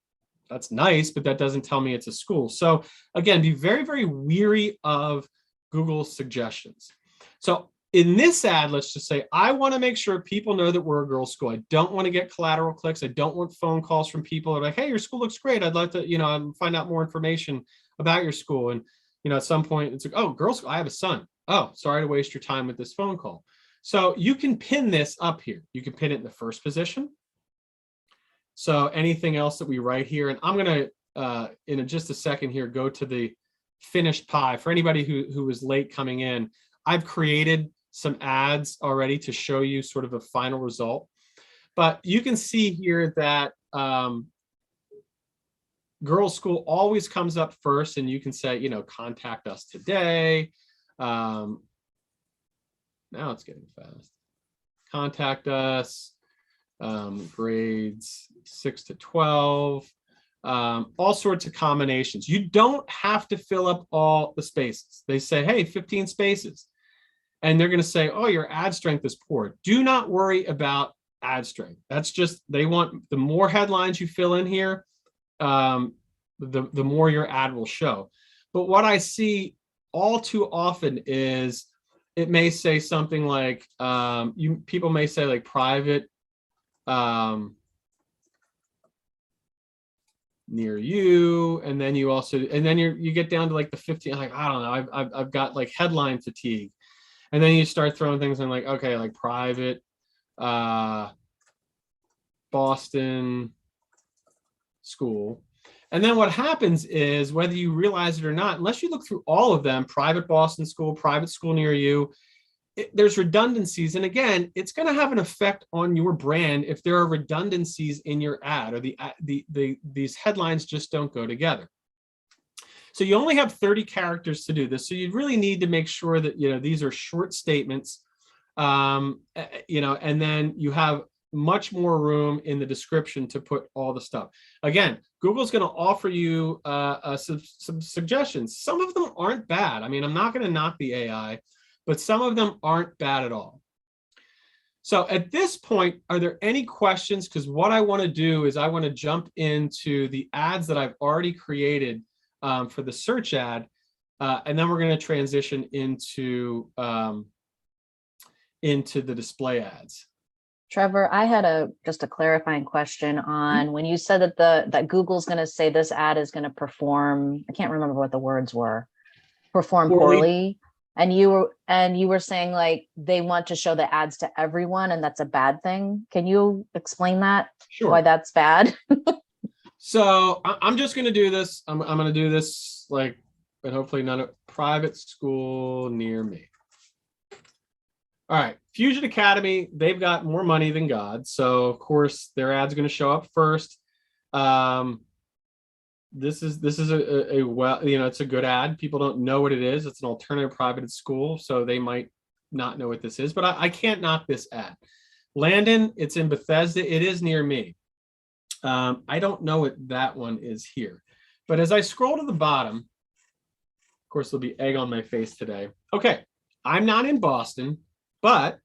that's nice, but that doesn't tell me it's a school. So again, be very, very weary of Google's suggestions. So in this ad, let's just say, I want to make sure people know that we're a girls' school. I don't want to get collateral clicks. I don't want phone calls from people that are like, hey, your school looks great. I'd like to, find out more information about your school. And, at some point it's like, oh, girls' school, I have a son. Oh, sorry to waste your time with this phone call. So you can pin this up here. You can pin it in the first position. So anything else that we write here, and I'm going to, in just a second here, go to the finished pie. For anybody who was late coming in, I've created some ads already to show you sort of a final result. But you can see here that girls' school always comes up first, and you can say, you know, contact us today. Now it's getting fast. Contact us, grades 6 to 12, all sorts of combinations. You don't have to fill up all the spaces. They say, hey, 15 spaces. And they're going to say, oh, your ad strength is poor. Do not worry about ad strength. That's just, they want, the more headlines you fill in here, the more your ad will show. But what I see all too often is it may say something like, people may say like private near you, and then you also, and then you get down to like the 15, like, I don't know, I've got like headline fatigue. And then you start throwing things in like, okay, like private, Boston school. And then what happens is, whether you realize it or not, unless you look through all of them, private Boston school, private school near you, there's redundancies. And again, it's going to have an effect on your brand if there are redundancies in your ad, or these headlines just don't go together. So you only have 30 characters to do this. So you really need to make sure that, you know, these are short statements, you know, and then you have much more room in the description to put all the stuff. Again, Google's going to offer you some suggestions. Some of them aren't bad. I mean, I'm not going to knock the AI, but some of them aren't bad at all. So at this point, are there any questions? Because what I want to do is I want to jump into the ads that I've already created for the search ad, and then we're going to transition into the display ads. Trevor, I had just a clarifying question on when you said that that Google's going to say this ad is going to perform. I can't remember what the words were. Perform poorly. And you were saying like they want to show the ads to everyone, and that's a bad thing. Can you explain that? Sure. Why that's bad? So I'm just going to do this. I'm going to do this like, but hopefully not a private school near me. All right, Fusion Academy, they've got more money than God. So of course their ad's going to show up first. This is a well, you know, it's a good ad. People don't know what it is. It's an alternative private school, so they might not know what this is, but I can't knock this ad. Landon, it's in Bethesda. It is near me. I don't know what that one is here, but as I scroll to the bottom, of course, there'll be egg on my face today. Okay, I'm not in Boston, but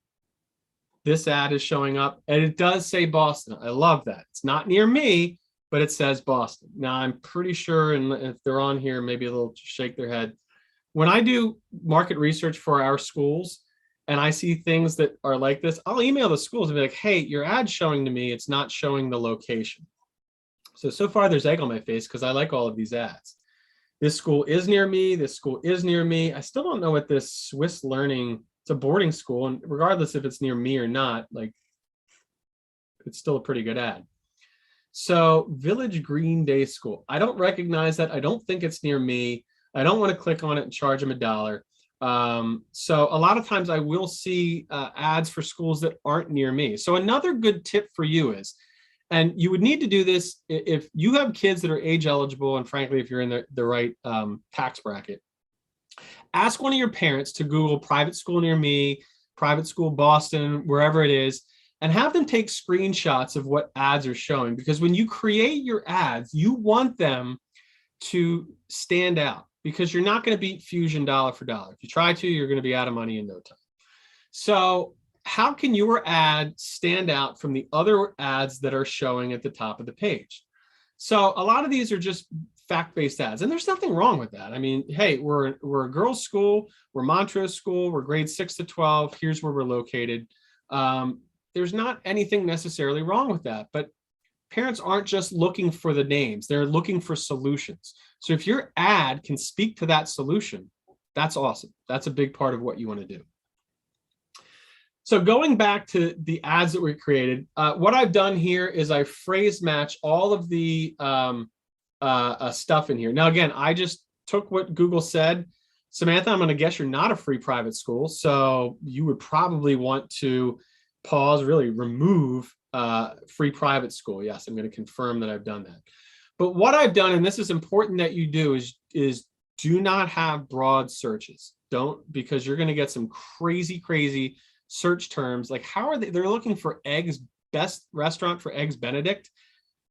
this ad is showing up, and it does say Boston. I love that. It's not near me, but it says Boston. Now, I'm pretty sure, and if they're on here, maybe they'll shake their head. When I do market research for our schools, and I see things that are like this, I'll email the schools and be like, hey, your ad's showing to me, it's not showing the location. So far there's egg on my face because I like all of these ads. This school is near me, this school is near me. I still don't know what this Swiss Learning, it's a boarding school, and regardless if it's near me or not, like, it's still a pretty good ad. So Village Green Day School, I don't recognize that. I don't think it's near me. I don't want to click on it and charge them $1. So a lot of times I will see ads for schools that aren't near me. So another good tip for you is, and you would need to do this if you have kids that are age eligible, and frankly, if you're in the right tax bracket, ask one of your parents to Google private school near me, private school Boston, wherever it is, and have them take screenshots of what ads are showing. Because when you create your ads, you want them to stand out, because you're not going to beat Fusion dollar for dollar. If you try to, you're going to be out of money in no time. So how can your ad stand out from the other ads that are showing at the top of the page? So a lot of these are just fact-based ads, and there's nothing wrong with that. I mean, hey, we're a girls' school, we're Montrose School, we're grades 6 to 12. Here's where we're located. There's not anything necessarily wrong with that, but parents aren't just looking for the names, they're looking for solutions. So if your ad can speak to that solution, that's awesome. That's a big part of what you want to do. So going back to the ads that we created, what I've done here is I phrase match all of the stuff in here. Now, again, I just took what Google said. Samantha, I'm going to guess you're not a free private school, so you would probably want to pause, really remove free private school. Yes, I'm going to confirm that I've done that. But what I've done, and this is important that you do, is do not have broad searches. Don't, because you're going to get some crazy search terms. Like, how are they? They're looking for eggs, best restaurant for eggs Benedict.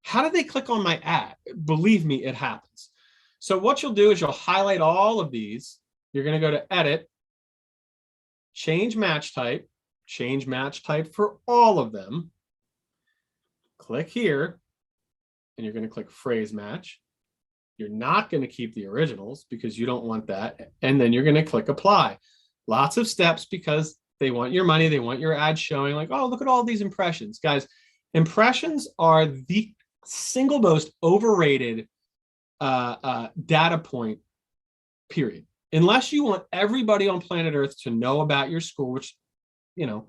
How did they click on my ad? Believe me, it happens. So what you'll do is you'll highlight all of these. You're going to go to edit, change match type for all of them. Click here, and you're going to click phrase match. You're not going to keep the originals because you don't want that. And then you're going to click apply. Lots of steps because they want your money. They want your ad showing like, oh, look at all these impressions. Guys, impressions are the single most overrated data point, period. Unless you want everybody on planet Earth to know about your school, which, you know,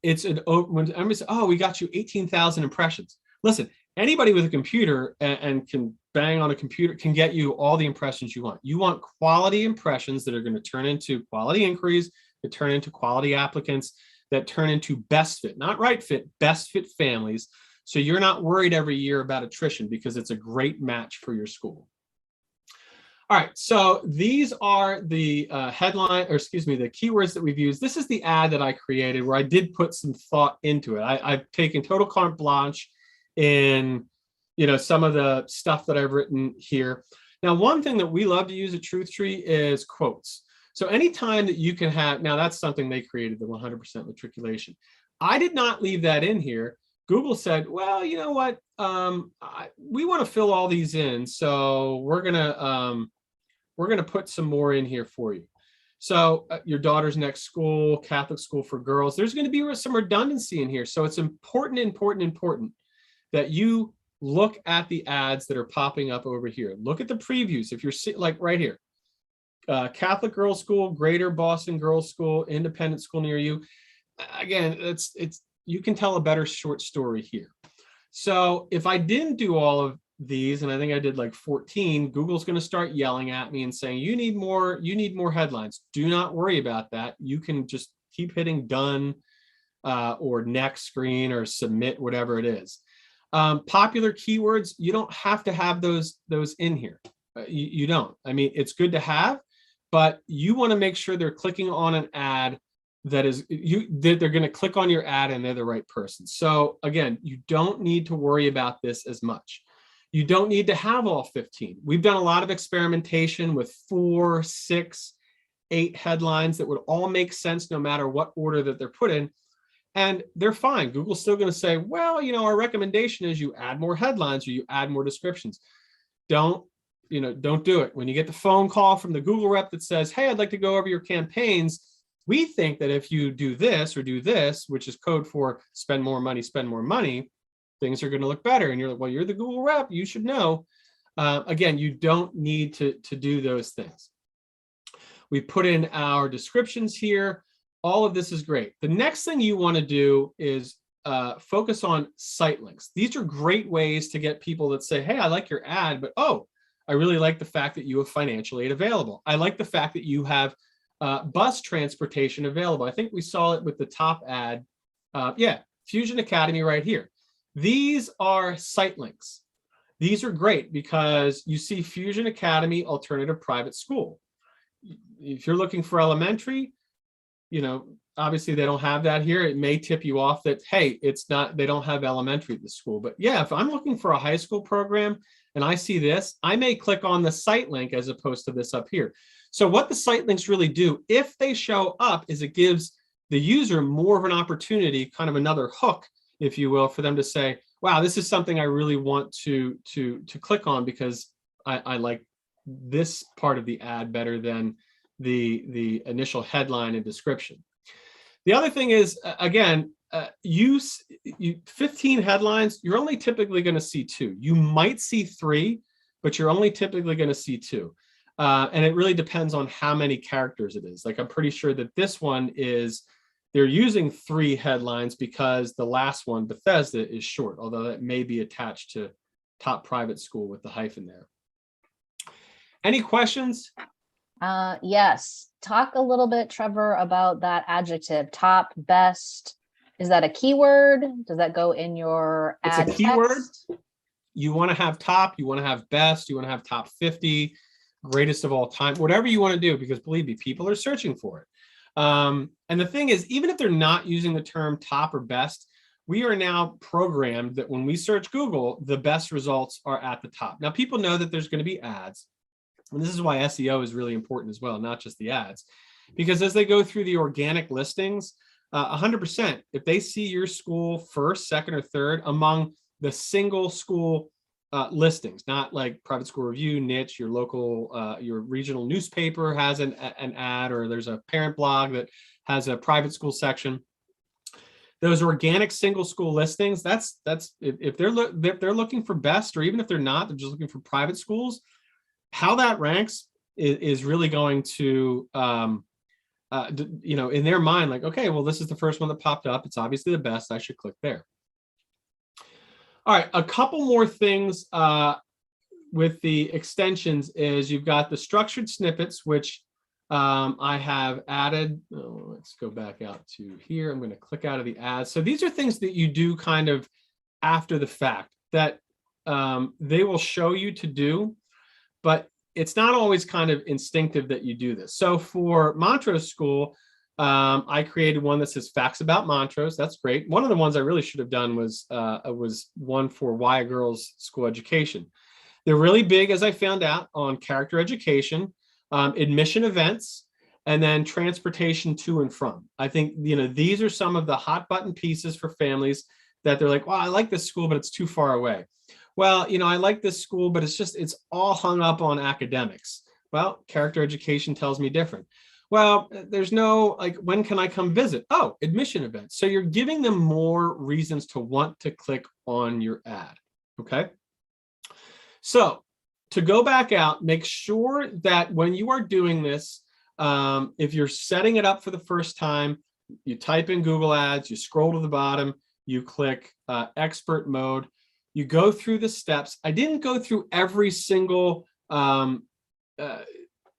it's an when everybody says, oh, we got you 18,000 impressions. Listen, anybody with a computer and can bang on a computer can get you all the impressions you want. You want quality impressions that are going to turn into quality inquiries, that turn into quality applicants, that turn into best fit, not right fit, best fit families. So you're not worried every year about attrition because it's a great match for your school. All right, so these are the headline, or excuse me, the keywords that we've used. This is the ad that I created where I did put some thought into it. I've taken total carte blanche in, you know, some of the stuff that I've written here. Now, one thing that we love to use at Truth Tree is quotes. So anytime that you can have, now that's something they created, the 100% matriculation. I did not leave that in here. Google said, well, you know what? We want to fill all these in. So we're going to put some more in here for you. So your daughter's next school, Catholic school for girls, there's going to be some redundancy in here. So it's important that you look at the ads that are popping up over here. Look at the previews. If you're like right here, Catholic girls school, Greater Boston girls school, independent school near you. Again, it's you can tell a better short story here. So if I didn't do all of these, and I think I did like 14, Google's going to start yelling at me and saying, you need more headlines. Do not worry about that. You can just keep hitting done or next screen or submit, whatever it is. Popular keywords, you don't have to have those in here. You don't. I mean, it's good to have, but you want to make sure they're clicking on an ad that is they're going to click on your ad and they're the right person. So again, you don't need to worry about this as much. You don't need to have all 15. We've done a lot of experimentation with 4, 6, 8 headlines that would all make sense no matter what order that they're put in. And they're fine. Google's still going to say, well, you know, our recommendation is you add more headlines or you add more descriptions. Don't do it. When you get the phone call from the Google rep that says, hey, I'd like to go over your campaigns, we think that if you do this or do this, which is code for spend more money, things are going to look better. And you're like, well, you're the Google rep, you should know. Again, you don't need to do those things. We put in our descriptions here. All of this is great. The next thing you want to do is focus on site links. These are great ways to get people that say, hey, I like your ad, but oh, I really like the fact that you have financial aid available. I like the fact that you have bus transportation available. I think we saw it with the top ad. Yeah, Fusion Academy right here. These are site links. These are great because you see Fusion Academy Alternative Private School. If you're looking for elementary, you know, obviously they don't have that here. It may tip you off that, hey, they don't have elementary at the school. But yeah, if I'm looking for a high school program and I see this, I may click on the site link as opposed to this up here. So what the site links really do, if they show up, is it gives the user more of an opportunity, kind of another hook, if you will, for them to say, wow, this is something I really want to click on because I like this part of the ad better than the initial headline and description. The other thing is, again, 15 headlines, you're only typically going to see 2. You might see 3, but you're only typically going to see 2. And it really depends on how many characters it is. Like, I'm pretty sure that this one they're using 3 headlines because the last one, Bethesda, is short, although that may be attached to top private school with the hyphen there. Any questions? Yes. Talk a little bit, Trevor, about that adjective, top, best. Is that a keyword? Does that go in your ad It's a keyword. text? You want to have top, you want to have best, you want to have top 50, greatest of all time, whatever you want to do, because believe me, people are searching for it. And the thing is, even if they're not using the term top or best, we are now programmed that when we search Google, the best results are at the top. Now, people know that there's going to be ads. And this is why SEO is really important as well, not just the ads. Because as they go through the organic listings, 100%, if they see your school first, second, or third among the single school listings, not like Private School Review, Niche, your local, your regional newspaper has an ad, or there's a parent blog that has a private school section. Those organic single school listings, that's if they're looking for best, or even if they're not, they're just looking for private schools, how that ranks is really going to, in their mind, like, okay, well, this is the first one that popped up. It's obviously the best. I should click there. All right, a couple more things with the extensions is you've got the structured snippets, which I have added. Oh, let's go back out to here. I'm going to click out of the ads. So these are things that you do kind of after the fact that they will show you to do, but it's not always kind of instinctive that you do this. So for Montrose School, I created one that says facts about Montrose. That's great. One of the ones I really should have done was one for why a girl's school education. They're really big, as I found out, on character education, admission events, and then transportation to and from. I think, these are some of the hot button pieces for families that they're like, well, I like this school, but it's too far away. Well, I like this school, but it's all hung up on academics. Well, character education tells me different. Well, there's no, like, when can I come visit? Oh, admission events. So you're giving them more reasons to want to click on your ad, okay? So to go back out, make sure that when you are doing this, if you're setting it up for the first time, you type in Google Ads, you scroll to the bottom, you click expert mode, you go through the steps. I didn't go through every single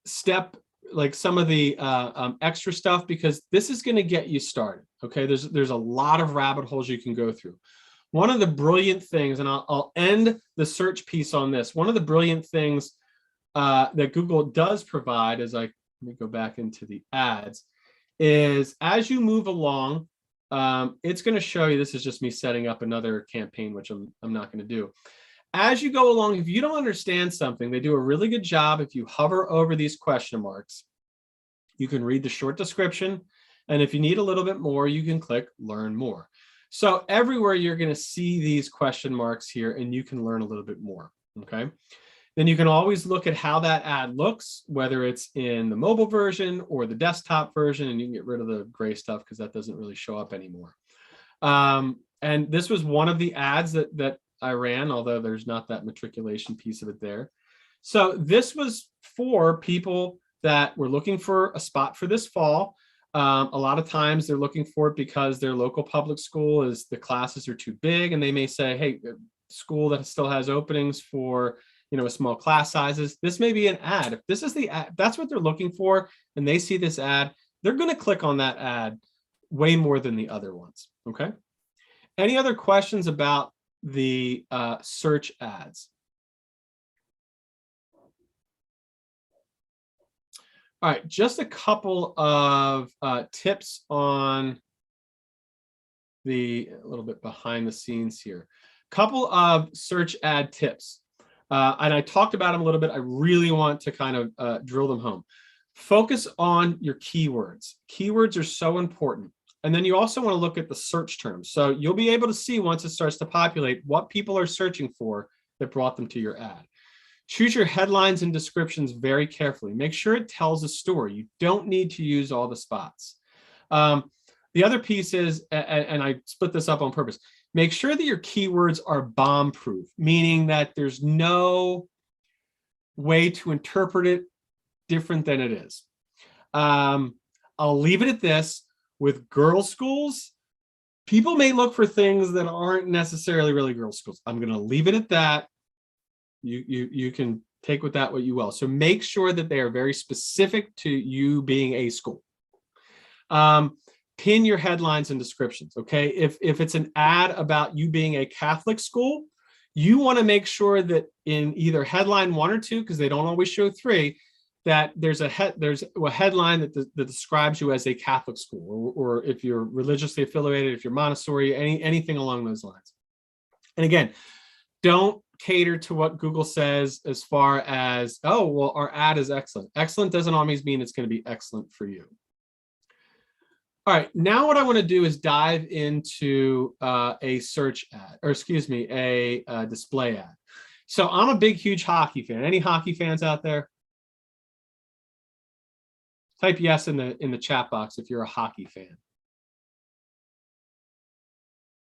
step, like some of the extra stuff, because this is going to get you started. Okay, there's a lot of rabbit holes you can go through. One of the brilliant things, and I'll end the search piece on this. One of the brilliant things that Google does provide, let me go back into the ads, is as you move along, it's going to show you. This is just me setting up another campaign, which I'm not going to do. As you go along, if you don't understand something, they do a really good job. If you hover over these question marks, you can read the short description. And if you need a little bit more, you can click learn more. So everywhere you're going to see these question marks here, and you can learn a little bit more. Okay. Then you can always look at how that ad looks, whether it's in the mobile version or the desktop version, and you can get rid of the gray stuff because that doesn't really show up anymore. And this was one of the ads that I ran, although there's not that matriculation piece of it there. So this was for people that were looking for a spot for this fall. A lot of times they're looking for it because their local public school the classes are too big, and they may say, hey, school that still has openings for small class sizes. This may be an ad. If this is the ad, that's what they're looking for, and they see this ad, they're going to click on that ad way more than the other ones. Okay. Any other questions about the search ads? All right, just a couple of tips on a little bit behind the scenes here. Couple of search ad tips. And I talked about them a little bit. I really want to kind of drill them home. Focus on your keywords. Keywords are so important. And then you also want to look at the search terms. So you'll be able to see once it starts to populate what people are searching for that brought them to your ad. Choose your headlines and descriptions very carefully. Make sure it tells a story. You don't need to use all the spots. The other piece is, and I split this up on purpose, make sure that your keywords are bomb-proof, meaning that there's no way to interpret it different than it is. I'll leave it at this. With girls' schools, people may look for things that aren't necessarily really girls' schools. I'm going to leave it at that. You can take with that what you will. So make sure that they are very specific to you being a school. Pin your headlines and descriptions, okay? If it's an ad about you being a Catholic school, You want to make sure that in either headline 1 or 2, because they don't always show 3, that there's a headline that describes you as a Catholic school, or if you're religiously affiliated, if you're Montessori, anything along those lines. And again, don't cater to what Google says as far as, oh, well, our ad is excellent. Excellent doesn't always mean it's going to be excellent for you. All right, now what I want to do is dive into a search ad, or excuse me, a display ad. So I'm a big, huge hockey fan. Any hockey fans out there? Type yes in the chat box if you're a hockey fan.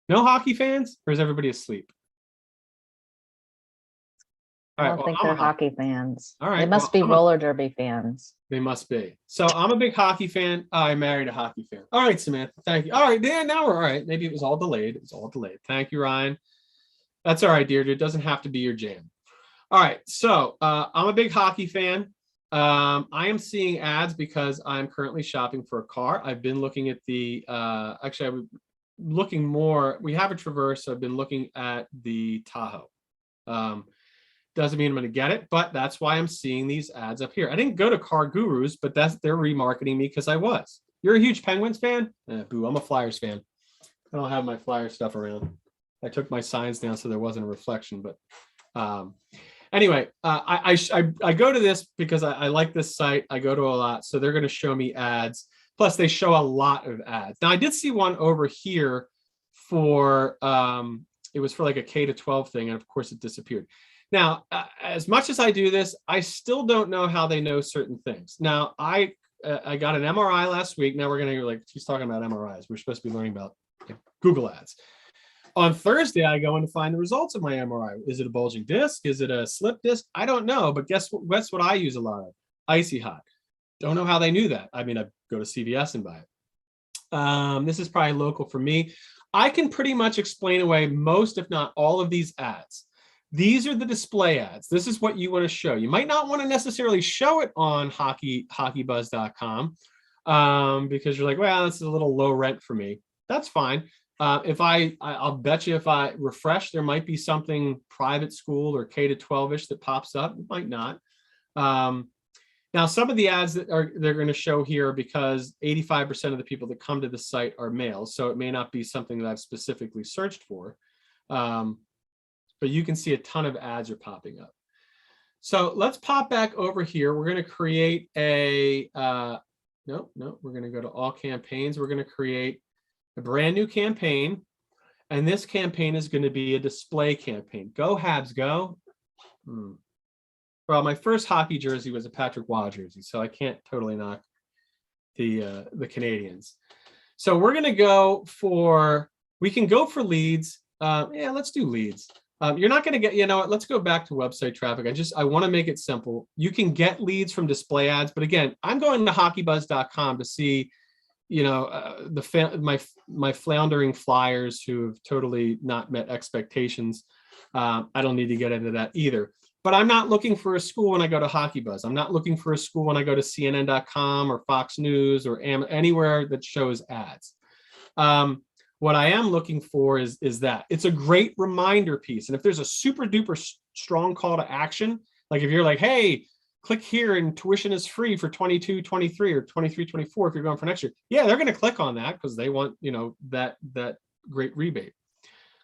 No hockey fans, or is everybody asleep? I don't think they're hockey fans. All right, they must be roller derby fans. They must be. So I'm a big hockey fan. I married a hockey fan. All right, Samantha, thank you. All right, Dan, now we're all right. Maybe it was all delayed. It was all delayed. Thank you, Ryan. That's all right, Deirdre. It doesn't have to be your jam. All right, so I'm a big hockey fan. I am seeing ads because I'm currently shopping for a car. I've been looking at the, actually, I was looking more. We have a Traverse. So I've been looking at the Tahoe. Doesn't mean I'm going to get it, but that's why I'm seeing these ads up here. I didn't go to Car Gurus, but they're remarketing me because I was. You're a huge Penguins fan? Boo, I'm a Flyers fan. I don't have my Flyer stuff around. I took my signs down so there wasn't a reflection, but anyway, I go to this because I like this site. I go to a lot, so they're going to show me ads. Plus, they show a lot of ads. Now, I did see one over here for, it was for like a K-12 thing, and of course it disappeared. Now, as much as I do this, I still don't know how they know certain things. Now, I got an MRI last week. Now we're going to like, she's talking about MRIs. We're supposed to be learning about Google ads. On Thursday, I go in to find the results of my MRI. Is it a bulging disc? Is it a slip disc? I don't know, but guess what I use a lot of? Icy Hot. Don't know how they knew that. I mean, I go to CVS and buy it. This is probably local for me. I can pretty much explain away most, if not all of these ads. These are the display ads. This is what you want to show. You might not want to necessarily show it on hockeybuzz.com because you're like, well, this is a little low rent for me. That's fine. I'll bet you if I refresh, there might be something private school or K-12ish that pops up. It might not. Now, some of the ads that they're going to show here because 85% of the people that come to the site are males, so it may not be something that I've specifically searched for. But you can see a ton of ads are popping up. So let's pop back over here. We're going to create a, we're going to go to all campaigns. We're going to create a brand new campaign. And this campaign is going to be a display campaign. Go Habs, go. Well, my first hockey jersey was a Patrick Waugh jersey, so I can't totally knock the Canadians. So we're going to go for, we can go for leads. Yeah, let's do leads. You're not going to get, you know what, let's go back to website traffic. I want to make it simple. You can get leads from display ads, but again, I'm going to hockeybuzz.com to see, you know, my floundering Flyers who have totally not met expectations. I don't need to get into that either. But I'm not looking for a school when I go to HockeyBuzz. I'm not looking for a school when I go to CNN.com or Fox News or anywhere that shows ads. What I am looking for is that it's a great reminder piece. And if there's a super duper strong call to action, like if you're like, hey, click here and tuition is free for 22, 23 or 23, 24 if you're going for next year. Yeah, they're going to click on that because they want, you know, that great rebate.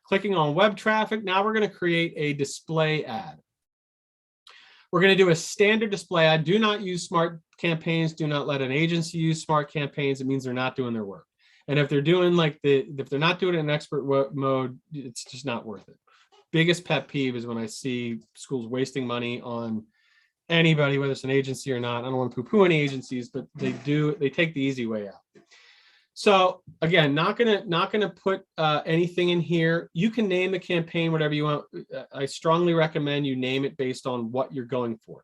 Clicking on web traffic. Now we're going to create a display ad. We're going to do a standard display ad. Do not use smart campaigns. Do not let an agency use smart campaigns. It means they're not doing their work. And if they're doing if they're not doing it in expert mode, it's just not worth it. Biggest pet peeve is when I see schools wasting money on anybody, whether it's an agency or not. I don't want to poo-poo any agencies, but they take the easy way out. So again, not gonna put anything in here. You can name the campaign whatever you want. I strongly recommend you name it based on what you're going for.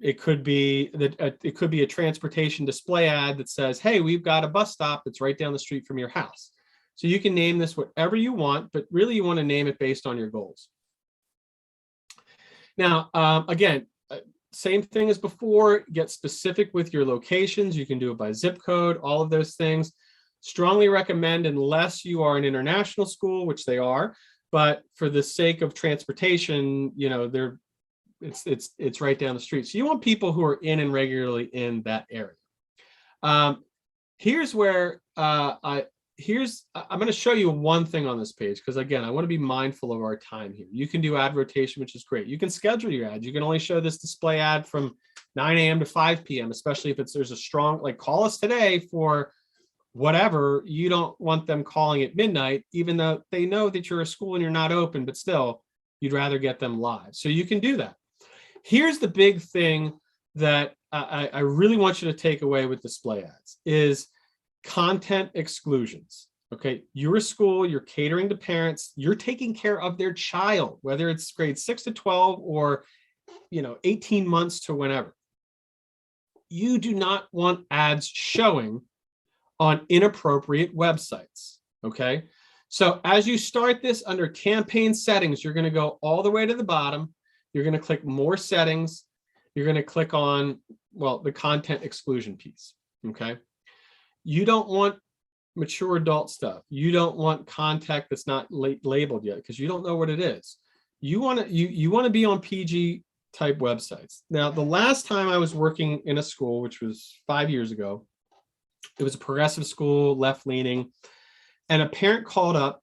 It could be a transportation display ad that says, hey, we've got a bus stop that's right down the street from your house. So you can name this whatever you want, but really you want to name it based on your goals. Now, again, same thing as before, get specific with your locations. You can do it by zip code, all of those things. Strongly recommend, unless you are an international school, which they are, but for the sake of transportation, it's right down the street. So you want people who are in and regularly in that area. Here's where I'm going to show you one thing on this page, because again, I want to be mindful of our time here. You can do ad rotation, which is great. You can schedule your ads. You can only show this display ad from 9 a.m. to 5 p.m., especially if there's a strong, like, call us today for whatever. You don't want them calling at midnight, even though they know that you're a school and you're not open, but still you'd rather get them live. So you can do that. Here's the big thing that I really want you to take away with display ads is content exclusions. Okay, you're a school, you're catering to parents, you're taking care of their child, whether it's grade 6 to 12 or 18 months to whenever. You do not want ads showing on inappropriate websites. Okay, so as you start this under campaign settings, you're going to go all the way to the bottom. You're going to click more settings. You're going to click on, well, the content exclusion piece. Okay, you don't want mature adult stuff. You don't want content that's not labeled yet, because you don't know what it is. You want to be on PG type websites. Now, the last time I was working in a school, which was 5 years ago, it was a progressive school, left leaning, and a parent called up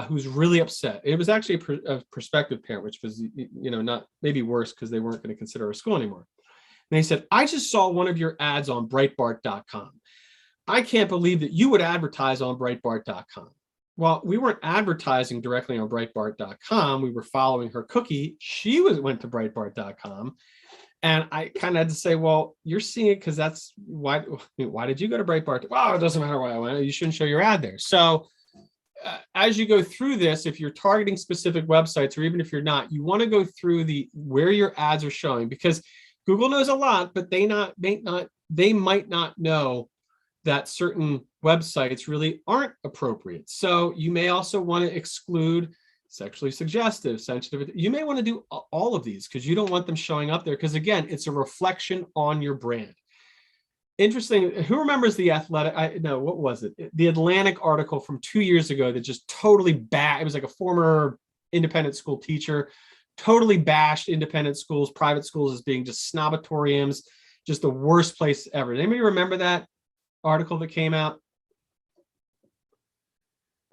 who's really upset. It was actually a prospective parent, which was not, maybe worse, because they weren't going to consider a school anymore. And they said, I just saw one of your ads on Breitbart.com. I can't believe that you would advertise on Breitbart.com. Well, we weren't advertising directly on Breitbart.com. We were following her cookie. She went to Breitbart.com. And I kind of had to say, well, you're seeing it because that's why did you go to Breitbart? Well, it doesn't matter why I went. You shouldn't show your ad there. So as you go through this, if you're targeting specific websites, or even if you're not, you want to go through where your ads are showing, because Google knows a lot, but they might not know that certain websites really aren't appropriate. So you may also want to exclude sexually suggestive, sensitive. You may want to do all of these because you don't want them showing up there, because again, it's a reflection on your brand. Interesting. Who remembers the Athletic? What was it? The Atlantic article from 2 years ago that just totally it was like a former independent school teacher, totally bashed independent schools, private schools as being just snobatoriums, just the worst place ever. Does anybody remember that article that came out?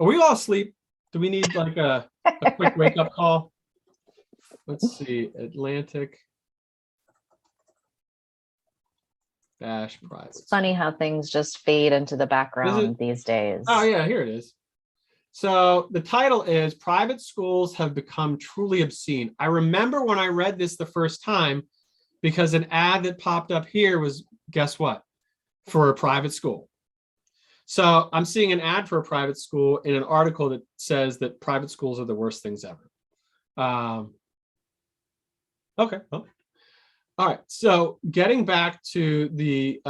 Are we all asleep? Do we need like a quick wake up call? Let's see. Atlantic dash private. It's funny how things just fade into the background these days. Oh yeah, here it is. So the title is Private Schools Have Become Truly Obscene. I remember when I read this the first time, because an ad that popped up here was, guess what? For a private school. So I'm seeing an ad for a private school in an article that says that private schools are the worst things ever. Okay. Oh. All right. So getting back to the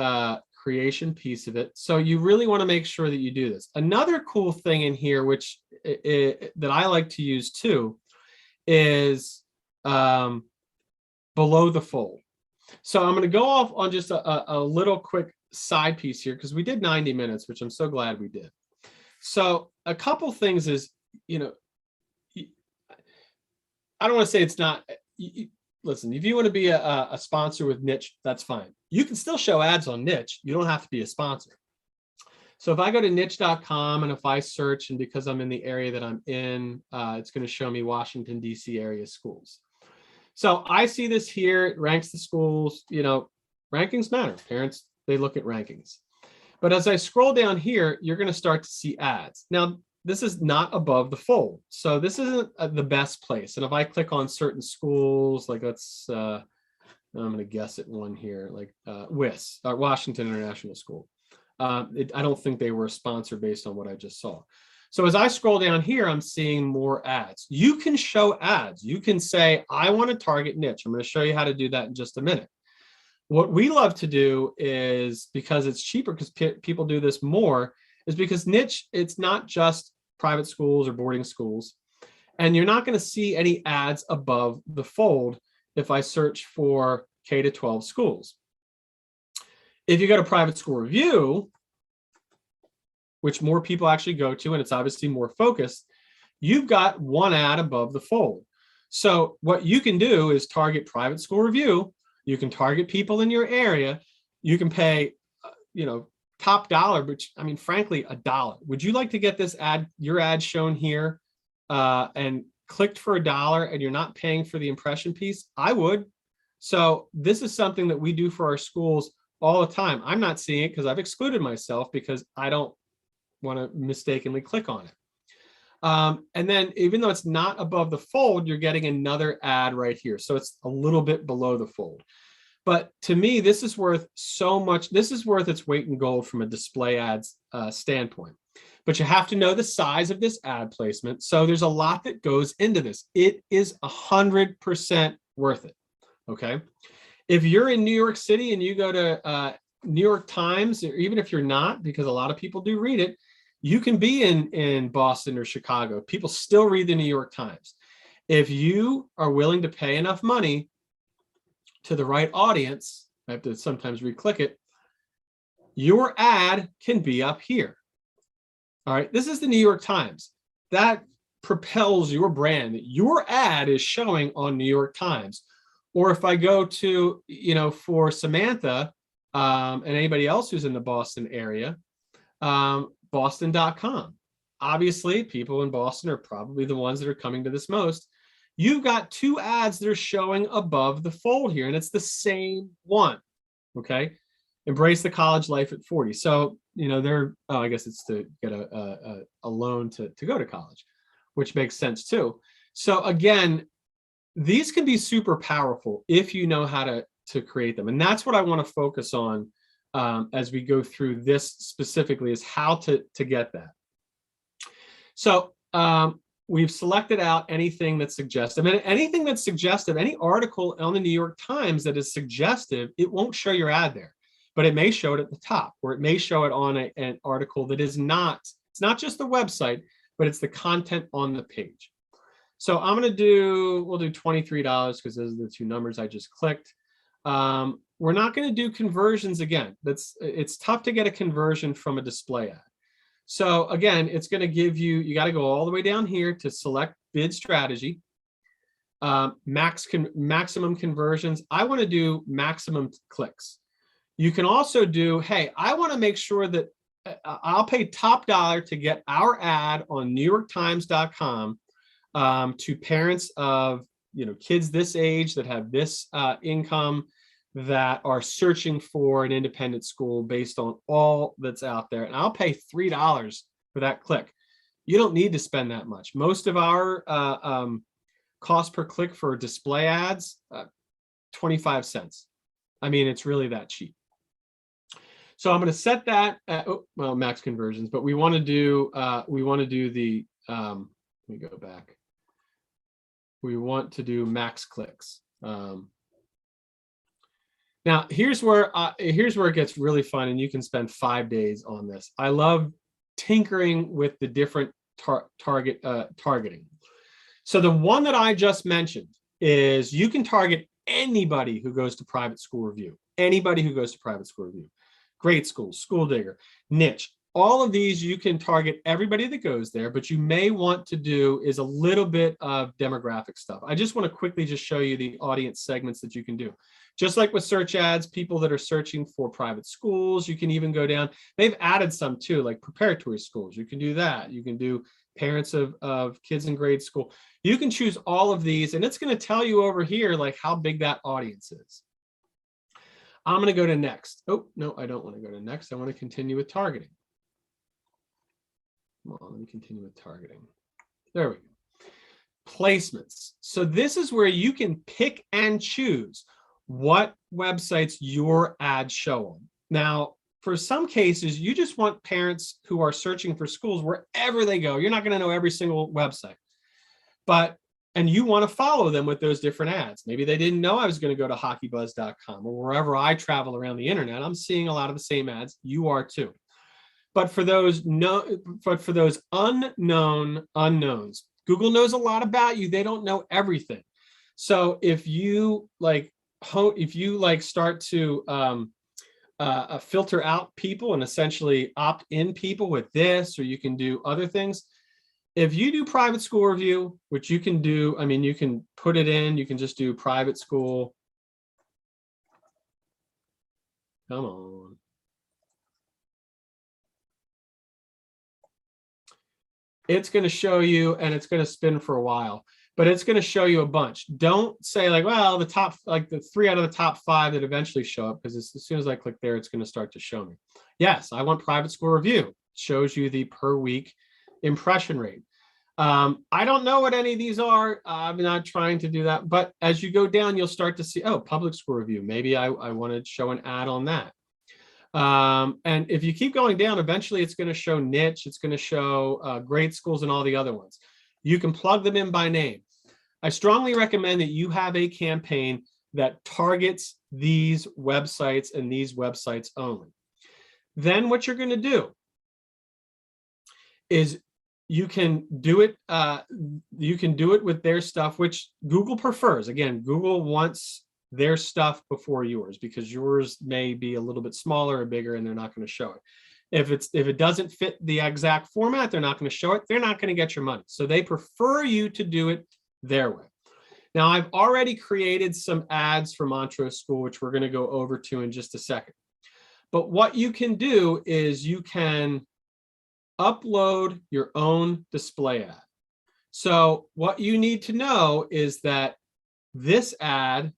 creation piece of it. So you really want to make sure that you do this. Another cool thing in here, which that I like to use too, is below the fold. So I'm going to go off on just a little quick side piece here, because we did 90 minutes, which I'm so glad we did. So a couple things is, I don't want to say it's not, listen, if you want to be a sponsor with Niche, that's fine. You can still show ads on Niche. You don't have to be a sponsor. So if I go to niche.com and if I search, and because I'm in the area that I'm in, it's going to show me Washington, D.C. area schools. So I see this here. It ranks the schools. Rankings matter. Parents, they look at rankings. But as I scroll down here, you're going to start to see ads. Now, this is not above the fold. So this isn't the best place. And if I click on certain schools, like let's, I'm going to guess at one here, like WIS, Washington International School. I don't think they were a sponsor based on what I just saw. So as I scroll down here, I'm seeing more ads. You can show ads. You can say, I want to target Niche. I'm going to show you how to do that in just a minute. What we love to do is, because it's cheaper, because people do this more, is because Niche, it's not just private schools or boarding schools. And you're not going to see any ads above the fold if I search for K-12 schools. If you go to Private School Review, which more people actually go to, and it's obviously more focused, you've got one ad above the fold. So what you can do is target private school review. You can target people in your area. You can pay, top dollar, which I mean, frankly, $1. Would you like to get this ad, your ad shown here, and clicked for $1 and you're not paying for the impression piece? I would. So this is something that we do for our schools all the time. I'm not seeing it because I've excluded myself because I don't want to mistakenly click on it. And then even though it's not above the fold, you're getting another ad right here. So it's a little bit below the fold. But to me, this is worth so much. This is worth its weight in gold from a display ads standpoint. But you have to know the size of this ad placement. So there's a lot that goes into this. It is 100% worth it. Okay. If you're in New York City and you go to New York Times, or even if you're not, because a lot of people do read it, you can be in Boston or Chicago. People still read the New York Times. If you are willing to pay enough money to the right audience, I have to sometimes re-click it, your ad can be up here. All right, this is the New York Times. That propels your brand. Your ad is showing on New York Times. Or if I go to, for Samantha and anybody else who's in the Boston area, Boston.com. Obviously, people in Boston are probably the ones that are coming to this most. You've got two ads that are showing above the fold here, and it's the same one. Okay. Embrace the college life at 40. So, I guess it's to get a loan to go to college, which makes sense too. So again, these can be super powerful if you know how to create them. And that's what I want to focus on as we go through this specifically, is how to get that. So we've selected out anything that's suggestive. And anything that's suggestive, any article on the New York Times that is suggestive, it won't show your ad there, but it may show it at the top, or it may show it on an article that is not, it's not just the website, but it's the content on the page. So we'll do $23 because those are the two numbers I just clicked. We're not going to do conversions again. It's tough to get a conversion from a display ad. So again, it's going to give you got to go all the way down here to select bid strategy, maximum conversions. I want to do maximum clicks. You can also do, hey, I want to make sure that I'll pay top dollar to get our ad on NewYorkTimes.com to parents of kids this age that have this income, that are searching for an independent school based on all that's out there. And I'll pay $3 for that click. You don't need to spend that much. Most of our cost per click for display ads, 25 cents. I mean, it's really that cheap. So I'm going to set that at, max conversions, but we want to do the, let me go back. We want to do max clicks. Now, here's where it gets really fun, and you can spend 5 days on this. I love tinkering with the different targeting. So the one that I just mentioned is you can target anybody who goes to private school review. Anybody who goes to private school review. Grade school, school digger, niche. All of these, you can target everybody that goes there, but you may want to do is a little bit of demographic stuff. I just want to quickly just show you the audience segments that you can do. Just like with search ads, people that are searching for private schools, you can even go down. They've added some too, like preparatory schools. You can do that. You can do parents of kids in grade school. You can choose all of these, and it's going to tell you over here like how big that audience is. I'm going to go to next. Oh, no, I don't want to go to next. I want to continue with targeting. Come on, let me continue with targeting. There we go. Placements. So this is where you can pick and choose what websites your ads show on. Now, for some cases, you just want parents who are searching for schools wherever they go. You're not going to know every single website, and you want to follow them with those different ads. Maybe they didn't know I was going to go to hockeybuzz.com, or wherever I travel around the internet, I'm seeing a lot of the same ads. You are too. But for those unknown unknowns, Google knows a lot about you. They don't know everything. So if you start to filter out people and essentially opt in people with this, or you can do other things, If you do private school review, which you can do, I mean, you can put it in, you can just do private school. Come on. It's going to show you, and it's going to spin for a while, but it's going to show you a bunch. Don't say like, well, the top, like the 3 out of the top 5 that eventually show up, because as soon as I click there, it's going to start to show me. Yes, I want private school review. It shows you the per week impression rate. I don't know what any of these are. I'm not trying to do that, but as you go down, you'll start to see, oh, public school review. Maybe I want to show an ad on that. And if you keep going down, eventually it's going to show niche, it's going to show great schools and all the other ones. You can plug them in by name. I strongly recommend that you have a campaign that targets these websites and these websites only. Then what you're going to do is you can do it with their stuff, which Google prefers. Again, Google wants their stuff before yours, because yours may be a little bit smaller or bigger and they're not going to show it. If it doesn't fit the exact format, they're not going to show it. They're not going to get your money. So they prefer you to do it their way. Now, I've already created some ads for Montrose School, which we're going to go over to in just a second. But what you can do is you can upload your own display ad. So what you need to know is that this ad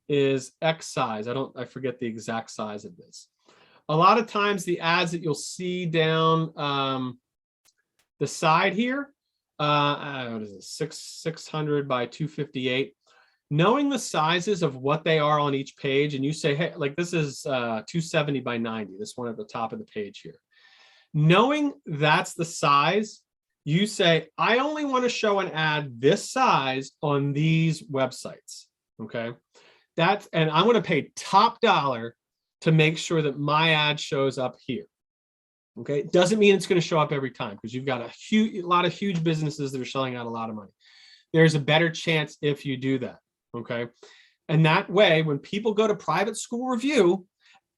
is X size. I forget the exact size of this. A lot of times the ads that you'll see down the side here, what is it, 600 by 258. Knowing the sizes of what they are on each page, and you say, hey, like this is 270 by 90, this one at the top of the page here. Knowing that's the size, you say, I only want to show an ad this size on these websites, okay? And I'm going to pay top dollar to make sure that my ad shows up here. Okay, it doesn't mean it's going to show up every time, because you've got a lot of huge businesses that are selling out a lot of money. There's a better chance if you do that. Okay, and that way, when people go to private school review,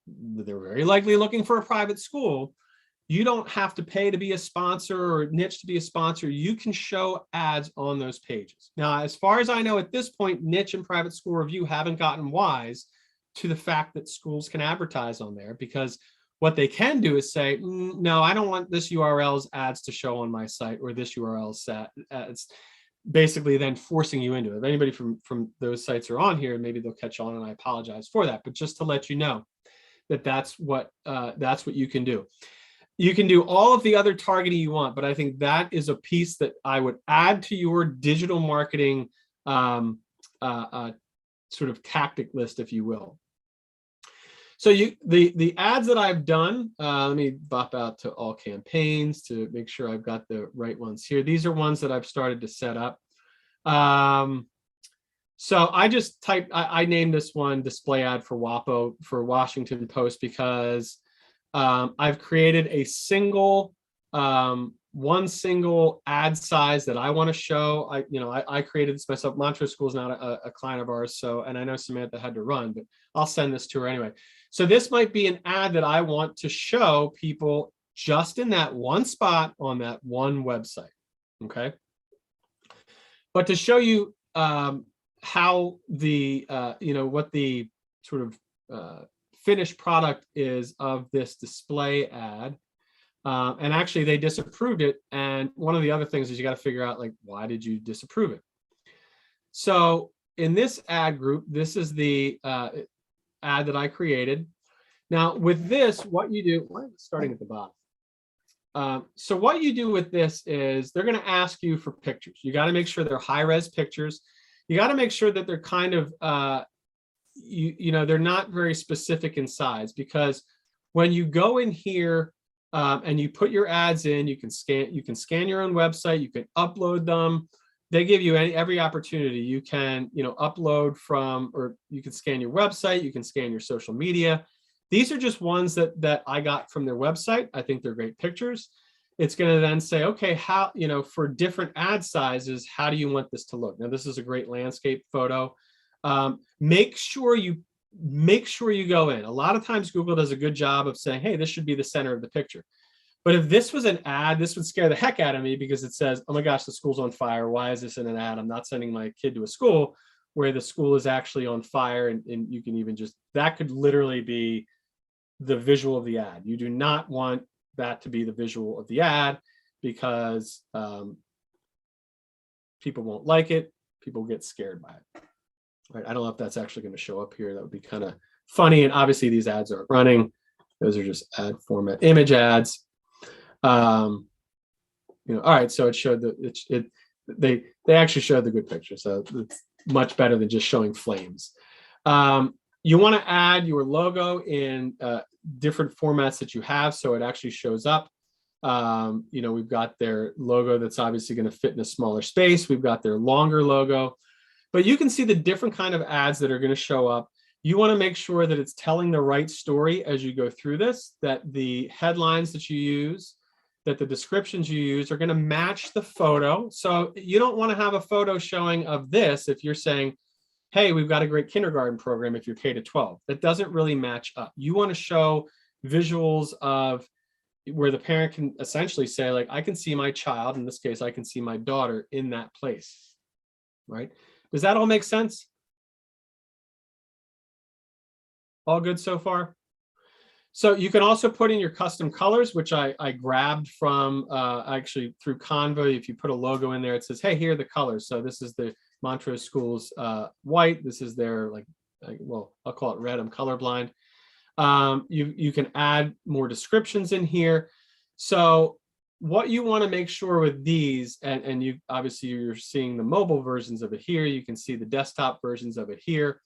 they're very likely looking for a private school. You don't have to pay to be a sponsor or niche to be a sponsor. You can show ads on those pages. Now, as far as I know, at this point, niche and private school review haven't gotten wise to the fact that schools can advertise on there, because what they can do is say, no, I don't want this URL's ads to show on my site, or this URL's ads, basically then forcing you into it. If anybody from those sites are on here, maybe they'll catch on, and I apologize for that. But just to let you know that that's what you can do. You can do all of the other targeting you want, but I think that is a piece that I would add to your digital marketing sort of tactic list, if you will. So the ads that I've done, let me bop out to all campaigns to make sure I've got the right ones here. These are ones that I've started to set up. So I just I named this one display ad for WAPO for Washington Post, because I've created a one single ad size that I want to show. I created this myself. Montrose School is not a client of ours, and I know Samantha had to run, but I'll send this to her anyway. So this might be an ad that I want to show people just in that one spot on that one website. Okay. But to show you how the what the sort of finished product is of this display ad. And actually they disapproved it. And one of the other things is you got to figure out, like, why did you disapprove it? So in this ad group, this is the ad that I created. Now with this, what you do, why is it starting at the bottom? So what you do with this is they're going to ask you for pictures. You got to make sure they're high-res pictures. You got to make sure that they're kind of, they're not very specific in size, because when you go in here and you put your ads in, you can scan your own website, you can upload them. They give you every opportunity. You can, upload from, or you can scan your website, you can scan your social media. These are just ones that I got from their website. I think they're great pictures. It's going to then say, okay, how, for different ad sizes, how do you want this to look? Now, this is a great landscape photo. Make sure you go in. A lot of times Google does a good job of saying, hey, this should be the center of the picture. But if this was an ad, this would scare the heck out of me because it says, oh my gosh, the school's on fire. Why is this in an ad? I'm not sending my kid to a school where the school is actually on fire. And you can even just, that could literally be the visual of the ad. You do not want that to be the visual of the ad because people won't like it. People get scared by it. Right? I don't know if that's actually going to show up here. That would be kind of funny. And obviously these ads aren't running. Those are just ad format image ads. All right. So it showed they actually showed the good picture. So it's much better than just showing flames. You want to add your logo in different formats that you have. So it actually shows up. We've got their logo that's obviously going to fit in a smaller space. We've got their longer logo, but you can see the different kind of ads that are going to show up. You want to make sure that it's telling the right story as you go through this, that the headlines that you use, that the descriptions you use are going to match the photo. So you don't want to have a photo showing of this if you're saying, hey, we've got a great kindergarten program if you're K to 12. That doesn't really match up. You want to show visuals of where the parent can essentially say, like, I can see my child, in this case, I can see my daughter in that place, right? Does that all make sense? All good so far? So you can also put in your custom colors, which I grabbed from actually through Canva. If you put a logo in there, it says, hey, here are the colors. So this is the Montrose School's white. This is their, well, I'll call it red. I'm colorblind. You can add more descriptions in here. So what you want to make sure with these, and you obviously you're seeing the mobile versions of it here. You can see the desktop versions of it here.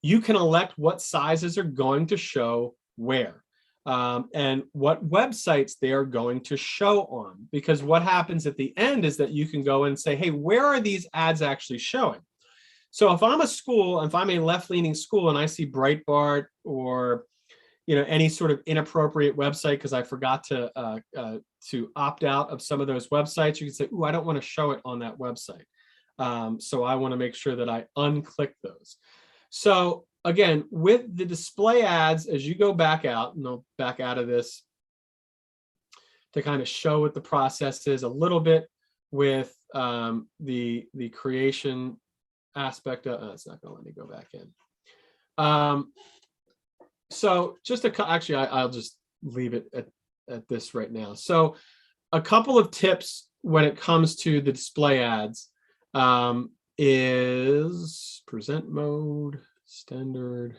You can elect what sizes are going to show where and what websites they are going to show on. Because what happens at the end is that you can go and say, hey, where are these ads actually showing? So if I'm a school, if I'm a left-leaning school and I see Breitbart or any sort of inappropriate website because I forgot to opt out of some of those websites, you can say, ooh, I don't want to show it on that website. So I want to make sure that I unclick those. So again, with the display ads, as you go back out, and I'll back out of this to kind of show what the process is a little bit with the creation aspect of, it's not going to let me go back in. So just actually, I'll just leave it at this right now. So a couple of tips when it comes to the display ads is present mode, standard.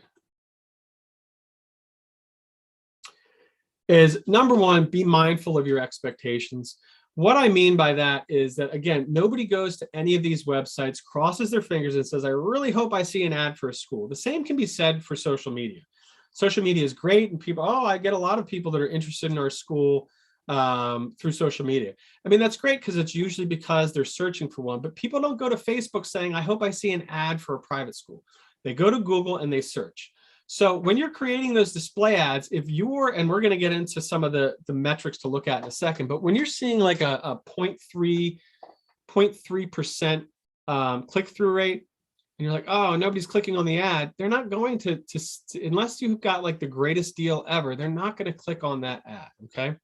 Is number one, be mindful of your expectations. What I mean by that is that, again, nobody goes to any of these websites, crosses their fingers and says, I really hope I see an ad for a school. The same can be said for social media. Social media is great, and people, I get a lot of people that are interested in our school through social media. I mean, that's great because it's usually because they're searching for one, but people don't go to Facebook saying, I hope I see an ad for a private school. They go to Google and they search. So when you're creating those display ads, if you're, and we're going to get into some of the metrics to look at in a second, but when you're seeing like a 0.3% click-through rate, and you're like, oh, nobody's clicking on the ad, they're not going to unless you've got like the greatest deal ever, they're not going to click on that ad, okay?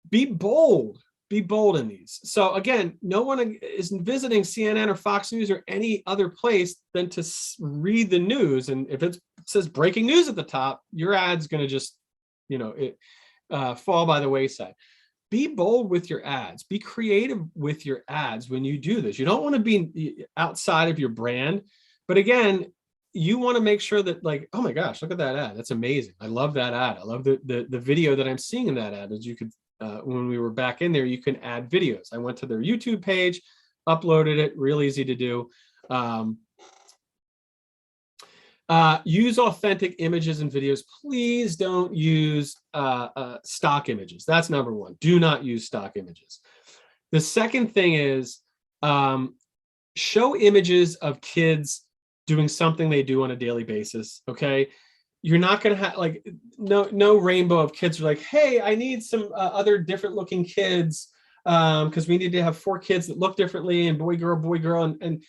Be bold in these. So again, no one is visiting CNN or Fox News or any other place than to read the news. And if it says breaking news at the top, your ad's going to just, fall by the wayside. Be bold with your ads. Be creative with your ads when you do this. You don't want to be outside of your brand. But again, you want to make sure that, like, oh my gosh, look at that ad. That's amazing. I love that ad. I love the video that I'm seeing in that ad. As you could, when we were back in there, you can add videos. I went to their YouTube page, uploaded it, real easy to do. Use authentic images and videos. Please don't use stock images. That's number one. Do not use stock images. The second thing is show images of kids doing something they do on a daily basis. Okay. You're not going to have like no rainbow of kids are like, hey, I need some other different looking kids because we need to have 4 kids that look differently and boy, girl, and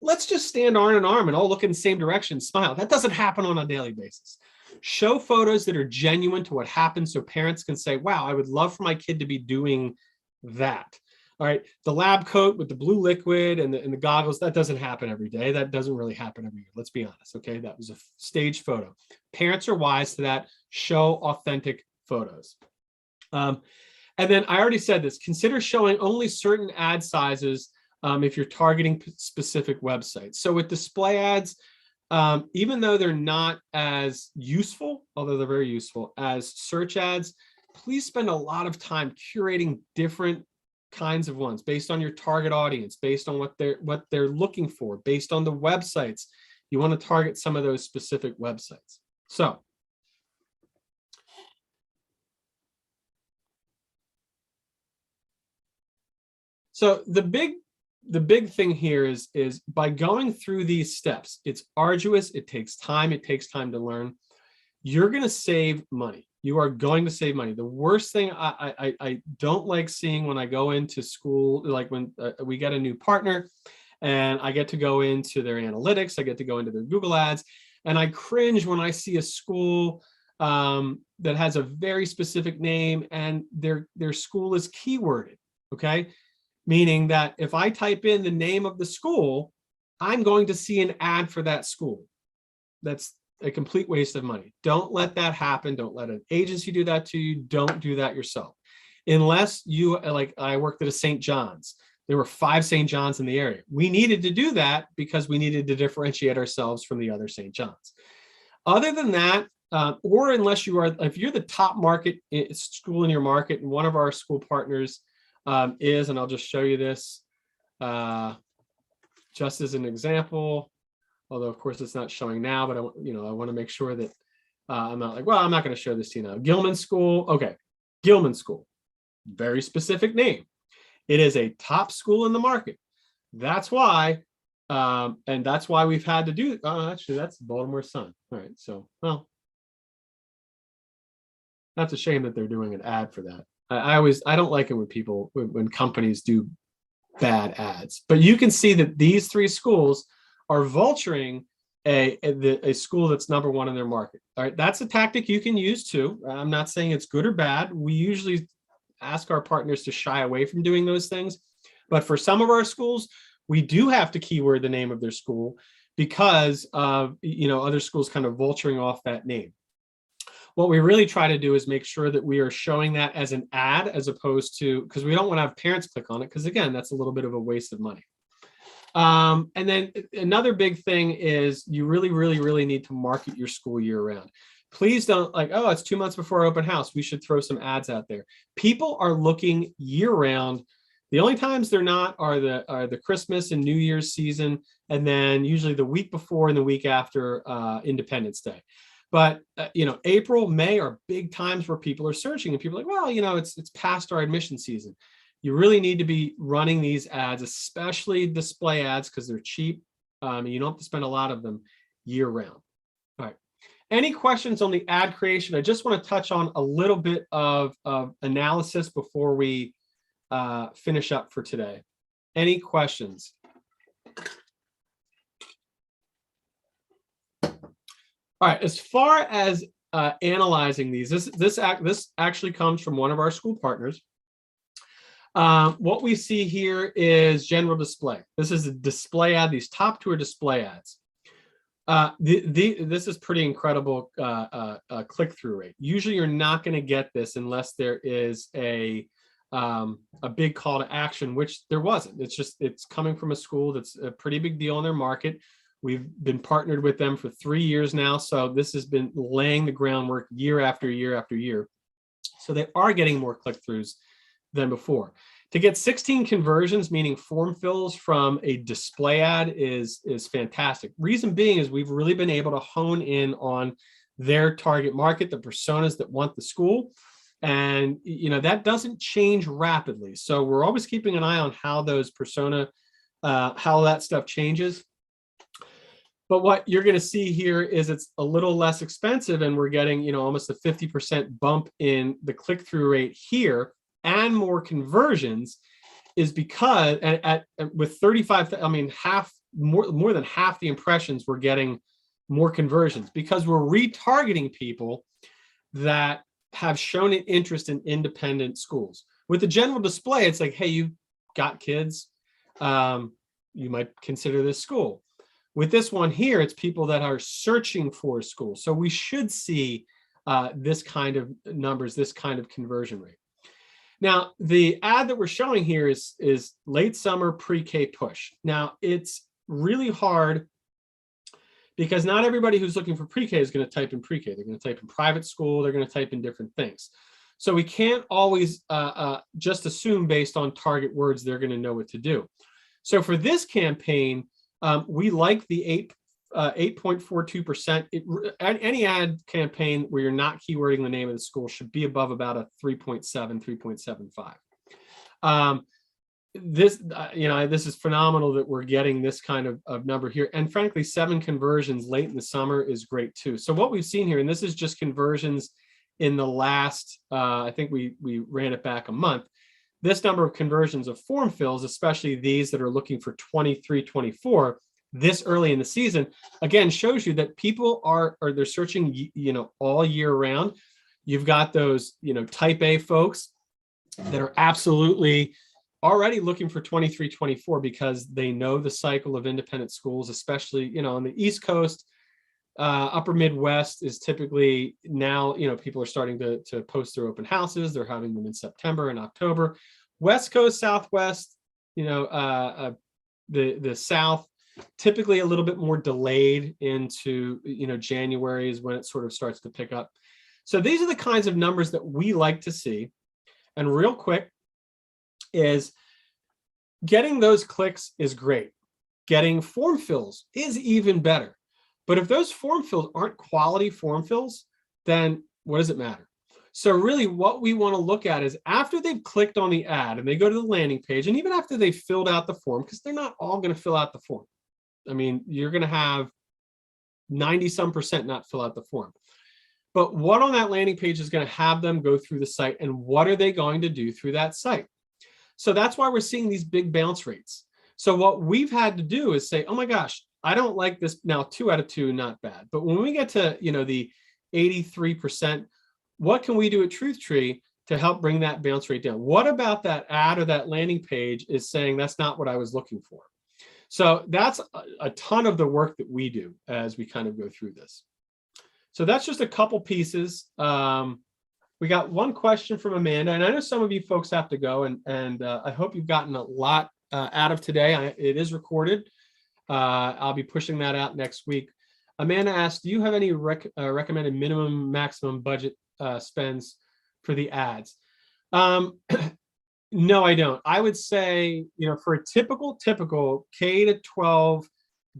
let's just stand arm in arm and all look in the same direction, smile. That doesn't happen on a daily basis. Show photos that are genuine to what happens so parents can say, wow, I would love for my kid to be doing that. All right, the lab coat with the blue liquid and the goggles, that doesn't happen every day. That doesn't really happen every year. Let's be honest, okay? That was a staged photo. Parents are wise to that. Show authentic photos. And then I already said this, consider showing only certain ad sizes if you're targeting specific websites. So with display ads, even though they're not as useful, although they're very useful as search ads, please spend a lot of time curating different kinds of ones based on your target audience, based on what they're looking for, based on the websites. You want to target some of those specific websites. So the big thing here is by going through these steps, it's arduous, it takes time to learn. You're going to save money. You are going to save money. The worst thing I don't like seeing when I go into school, like when we get a new partner and I get to go into their analytics, I get to go into their Google ads, and I cringe when I see a school that has a very specific name and their school is keyworded, okay? Meaning that if I type in the name of the school, I'm going to see an ad for that school. That's a complete waste of money. Don't let that happen. Don't let an agency do that to you. Don't do that yourself. Unless you, like I worked at a St. John's. There were 5 St. John's in the area. We needed to do that because we needed to differentiate ourselves from the other St. John's. Other than that, or unless you are, if you're the top market school in your market, and one of our school partners is, and I'll just show you this just as an example, although of course it's not showing now, but I want to make sure that I'm not like, well, I'm not going to show this to you now. Gilman School. Okay. Gilman School, very specific name. It is a top school in the market. That's why, and that's why we've had to do, actually that's Baltimore Sun. All right. So, well, that's a shame that they're doing an ad for that. I don't like it when companies do bad ads, but you can see that these 3 schools are vulturing a school that's #1 in their market. All right, that's a tactic you can use too. I'm not saying it's good or bad. We usually ask our partners to shy away from doing those things, but for some of our schools, we do have to keyword the name of their school because of other schools kind of vulturing off that name. What we really try to do is make sure that we are showing that as an ad, as opposed to, because we don't want to have parents click on it, because again, that's a little bit of a waste of money. And then another big thing is you really need to market your school year round. Please don't like, oh, it's 2 months before open house, we should throw some ads out there. People are looking year round. The only times they're not are the Christmas and New Year's season, and then usually the week before and the week after Independence Day. But April, May are big times where people are searching, and people are like, well, it's past our admission season. You really need to be running these ads, especially display ads, because they're cheap. You don't have to spend a lot of them year round. All right. Any questions on the ad creation? I just want to touch on a little bit of analysis before we finish up for today. Any questions? All right, as far as analyzing these, this actually comes from one of our school partners. What we see here is general display. This is a display ad. These top 2 are display ads. This is pretty incredible click-through rate. Usually you're not going to get this unless there is a big call to action, which there wasn't. It's coming from a school that's a pretty big deal in their market. We've been partnered with them for 3 years now. So this has been laying the groundwork year after year after year. So they are getting more click-throughs than before. To get 16 conversions, meaning form fills from a display ad is fantastic. Reason being is we've really been able to hone in on their target market, the personas that want the school. And, that doesn't change rapidly. So we're always keeping an eye on how those persona, how that stuff changes. But what you're going to see here is it's a little less expensive, and we're getting, almost a 50% bump in the click-through rate here, and more conversions, is because with 35, more than half the impressions we're getting more conversions because we're retargeting people that have shown an interest in independent schools. With the general display, it's like, hey, you've got kids, you might consider this school. With this one here, it's people that are searching for a school. So we should see this kind of numbers, this kind of conversion rate. Now, the ad that we're showing here is late summer pre-K push. Now, it's really hard because not everybody who's looking for pre-K is going to type in pre-K. They're going to type in private school. They're going to type in different things. So we can't always just assume based on target words they're going to know what to do. So for this campaign, we like the 8.42%. Any ad campaign where you're not keywording the name of the school should be above about a 3.7, 3.75. This is phenomenal that we're getting this kind of number here. And frankly, 7 conversions late in the summer is great too. So what we've seen here, and this is just conversions in the last, I think we ran it back a month. This number of conversions of form fills, especially these that are looking for 23, 24, this early in the season, again, shows you that people they're searching, all year round. You've got those, type A folks that are absolutely already looking for 23, 24 because they know the cycle of independent schools, especially, on the East Coast. Upper Midwest is typically now, people are starting to post their open houses. They're having them in September and October. West Coast, Southwest, the South, typically a little bit more delayed into, January is when it sort of starts to pick up. So these are the kinds of numbers that we like to see. And real quick is getting those clicks is great. Getting form fills is even better. But if those form fills aren't quality form fills, then what does it matter? So really what we want to look at is after they've clicked on the ad and they go to the landing page, and even after they've filled out the form, because they're not all going to fill out the form. I mean, you're going to have 90% not fill out the form. But what on that landing page is going to have them go through the site, and what are they going to do through that site? So that's why we're seeing these big bounce rates. So what we've had to do is say, oh my gosh, I don't like this. Now, 2 out of 2, not bad. But when we get to, the 83%, what can we do at TruthTree to help bring that bounce rate down? What about that ad or that landing page is saying that's not what I was looking for? So that's a ton of the work that we do as we kind of go through this. So that's just a couple pieces. We got one question from Amanda, and I know some of you folks have to go, and I hope you've gotten a lot out of today. It is recorded. I'll be pushing that out next week. Amanda asked, do you have any recommended minimum, maximum budget spends for the ads? No, I don't. I would say, for a typical K to 12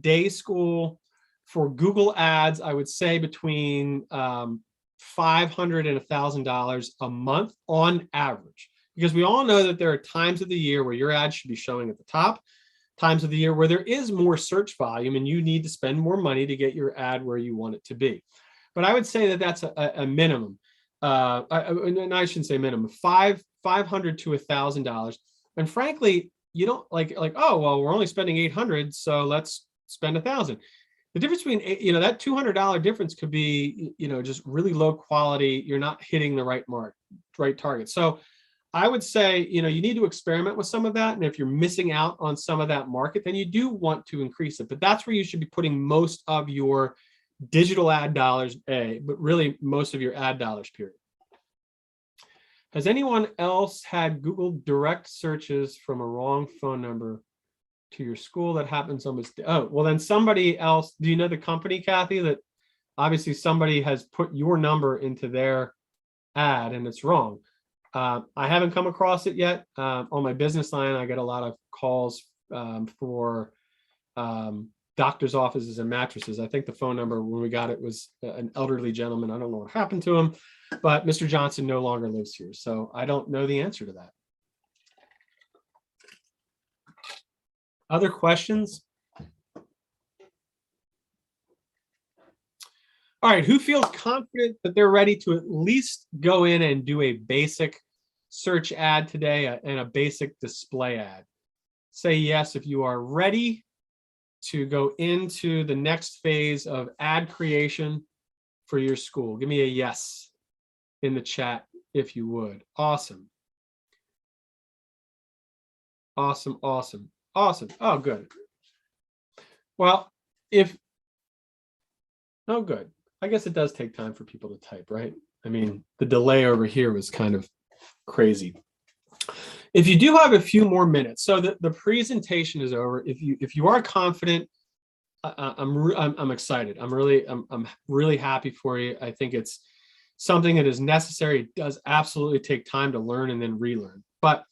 day school for Google ads, I would say between $500 and $1,000 a month on average, because we all know that there are times of the year where your ad should be showing at the top, times of the year where there is more search volume and you need to spend more money to get your ad where you want it to be. But I would say that that's a minimum. I shouldn't say minimum, $500 to $1,000. And frankly, you don't like, oh, well, we're only spending $800, so let's spend $1,000. The difference between, that $200 difference could be, just really low quality. You're not hitting the right target. So I would say, you need to experiment with some of that. And if you're missing out on some of that market, then you do want to increase it. But that's where you should be putting most of your digital ad dollars, but really most of your ad dollars, period. Has anyone else had Google direct searches from a wrong phone number to your school? That happens almost. Oh, well, then somebody else. Do you know the company, Kathy, that obviously somebody has put your number into their ad and it's wrong? I haven't come across it yet. On my business line, I get a lot of calls for doctor's offices and mattresses. I think the phone number when we got it was an elderly gentleman. I don't know what happened to him, but Mr. Johnson no longer lives here. So I don't know the answer to that. Other questions? All right, who feels confident that they're ready to at least go in and do a basic search ad today and a basic display ad? Say yes if you are ready. to go into the next phase of ad creation for your school? Give me a yes in the chat if you would. Awesome. Awesome, awesome, awesome. Oh, good. Well, oh, good. I guess it does take time for people to type, right? I mean, the delay over here was kind of crazy. If you do have a few more minutes, so the presentation is over. If you are confident, I'm excited. I'm really happy for you. I think it's something that is necessary. It does absolutely take time to learn and then relearn. But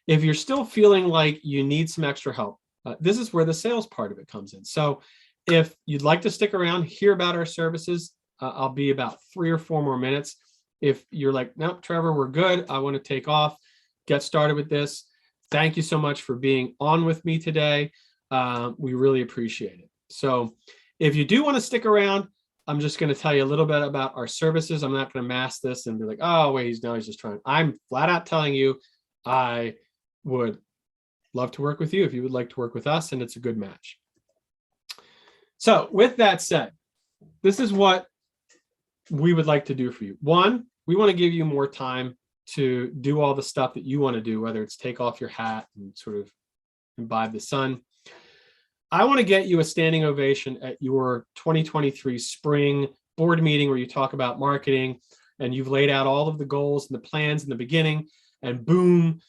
if you're still feeling like you need some extra help, this is where the sales part of it comes in. So if you'd like to stick around, hear about our services, I'll be about 3 or 4 more minutes. If you're like, nope, Trevor, we're good, I want to take off, get started with this. Thank you so much for being on with me today. We really appreciate it. So if you do want to stick around, I'm just going to tell you a little bit about our services. I'm not going to mask this and be like, oh, wait, he's just trying. I'm flat out telling you, I would love to work with you if you would like to work with us, and it's a good match. So with that said, this is what we would like to do for you. One, we want to give you more time to do all the stuff that you want to do, whether it's take off your hat and sort of imbibe the sun. I want to get you a standing ovation at your 2023 spring board meeting where you talk about marketing and you've laid out all of the goals and the plans in the beginning, and boom,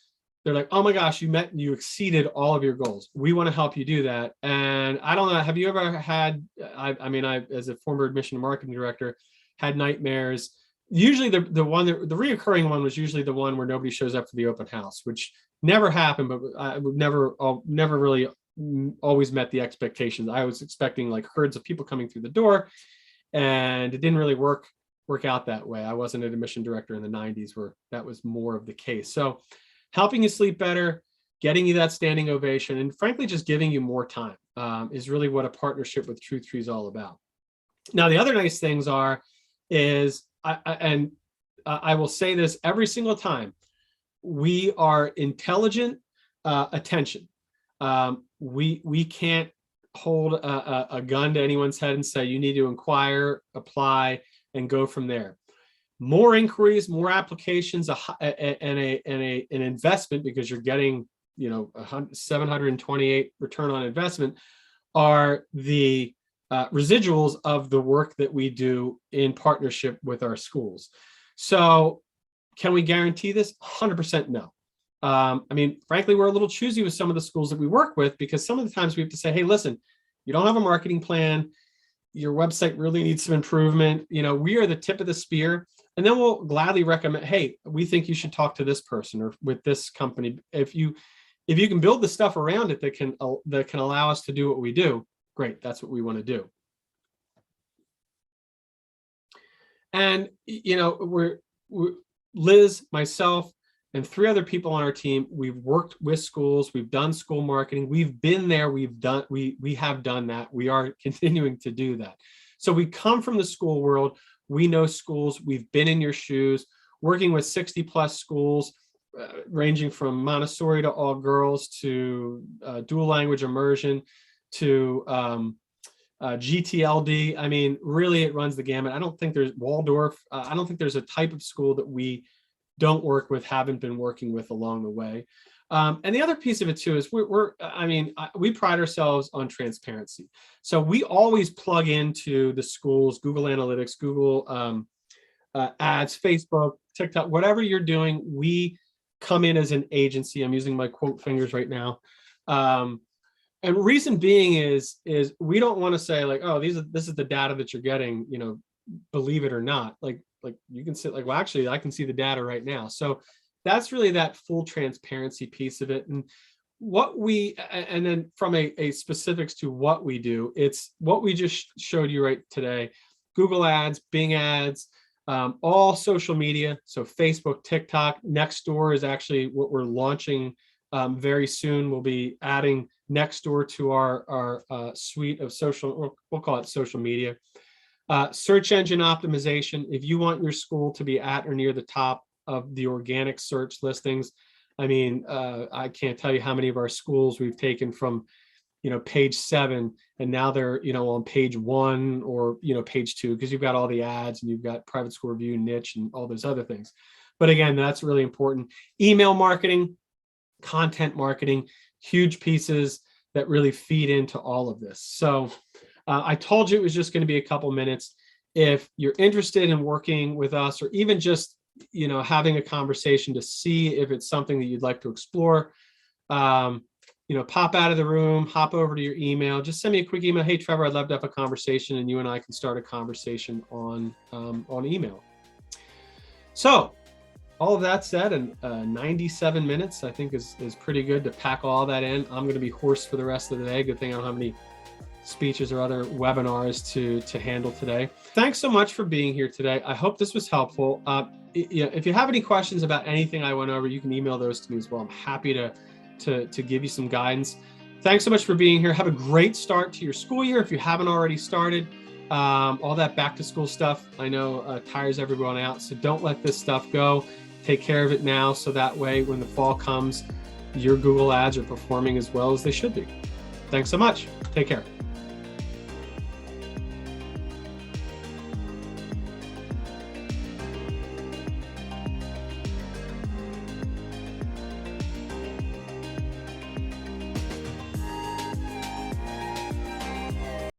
they're like, oh my gosh, you exceeded all of your goals. We want to help you do that. And I don't know, have you ever had, I as a former admission and marketing director, had nightmares. Usually the reoccurring one was usually the one where nobody shows up for the open house, which never happened, but I would never really always met the expectations. I was expecting like herds of people coming through the door, and it didn't really work out that way. I wasn't an admission director in the 90s where that was more of the case. So helping you sleep better, getting you that standing ovation, and frankly, just giving you more time is really what a partnership with Truth Tree is all about. Now, the other nice things is I will say this every single time, we are intelligent attention. We can't hold a gun to anyone's head and say you need to inquire, apply, and go from there. More inquiries, more applications, and an investment, because you're getting 728 return on investment, are the residuals of the work that we do in partnership with our schools. So can we guarantee this? 100% no. I mean, frankly, we're a little choosy with some of the schools that we work with, because some of the times we have to say, hey, listen, you don't have a marketing plan. Your website really needs some improvement. We are the tip of the spear. And then we'll gladly recommend, hey, we think you should talk to this person or with this company. If you can build the stuff around it that can allow us to do what we do, great. That's what we want to do. And we're Liz, myself, and 3 other people on our team. We've worked with schools. We've done school marketing. We've been there. We have done that. We are continuing to do that. So we come from the school world. We know schools. We've been in your shoes, working with 60 plus schools, ranging from Montessori to all girls to dual language immersion to GTLD. I mean, really, it runs the gamut. I don't think there's Waldorf. I don't think there's a type of school that we don't work with, haven't been working with along the way. And the other piece of it too is we pride ourselves on transparency. So we always plug into the schools, Google Analytics, Google ads, Facebook, TikTok, whatever you're doing, we come in as an agency. I'm using my quote fingers right now. And reason being is we don't want to say like, oh, this is the data that you're getting, believe it or not. Like you can say like, well, actually I can see the data right now. So that's really that full transparency piece of it. And and then from a specifics to what we do, it's what we just showed you right today. Google ads, Bing ads, all social media. So Facebook, TikTok, Nextdoor is actually what we're launching very soon. We'll be adding Nextdoor to our suite of we'll call it social media. Search engine optimization. If you want your school to be at or near the top of the organic search listings, I mean, I can't tell you how many of our schools we've taken from page 7, and now they're, on page 1 or, page 2, because you've got all the ads and you've got private school review, niche, and all those other things. But again, that's really important. Email marketing, content marketing, huge pieces that really feed into all of this. So I told you it was just going to be a couple minutes. If you're interested in working with us, or even just, having a conversation to see if it's something that you'd like to explore, pop out of the room, hop over to your email, just send me a quick email. Hey, Trevor, I'd love to have a conversation, and you and I can start a conversation on email. So all of that said, and 97 minutes, I think is pretty good to pack all that in. I'm going to be hoarse for the rest of the day. Good thing I don't have any speeches or other webinars to handle today. Thanks so much for being here today. I hope this was helpful. If you have any questions about anything I went over, you can email those to me as well. I'm happy to give you some guidance. Thanks so much for being here. Have a great start to your school year if you haven't already started. All that back to school stuff, I know tires everyone out, so don't let this stuff go. Take care of it now, so that way when the fall comes, your Google ads are performing as well as they should be. Thanks so much. Take care.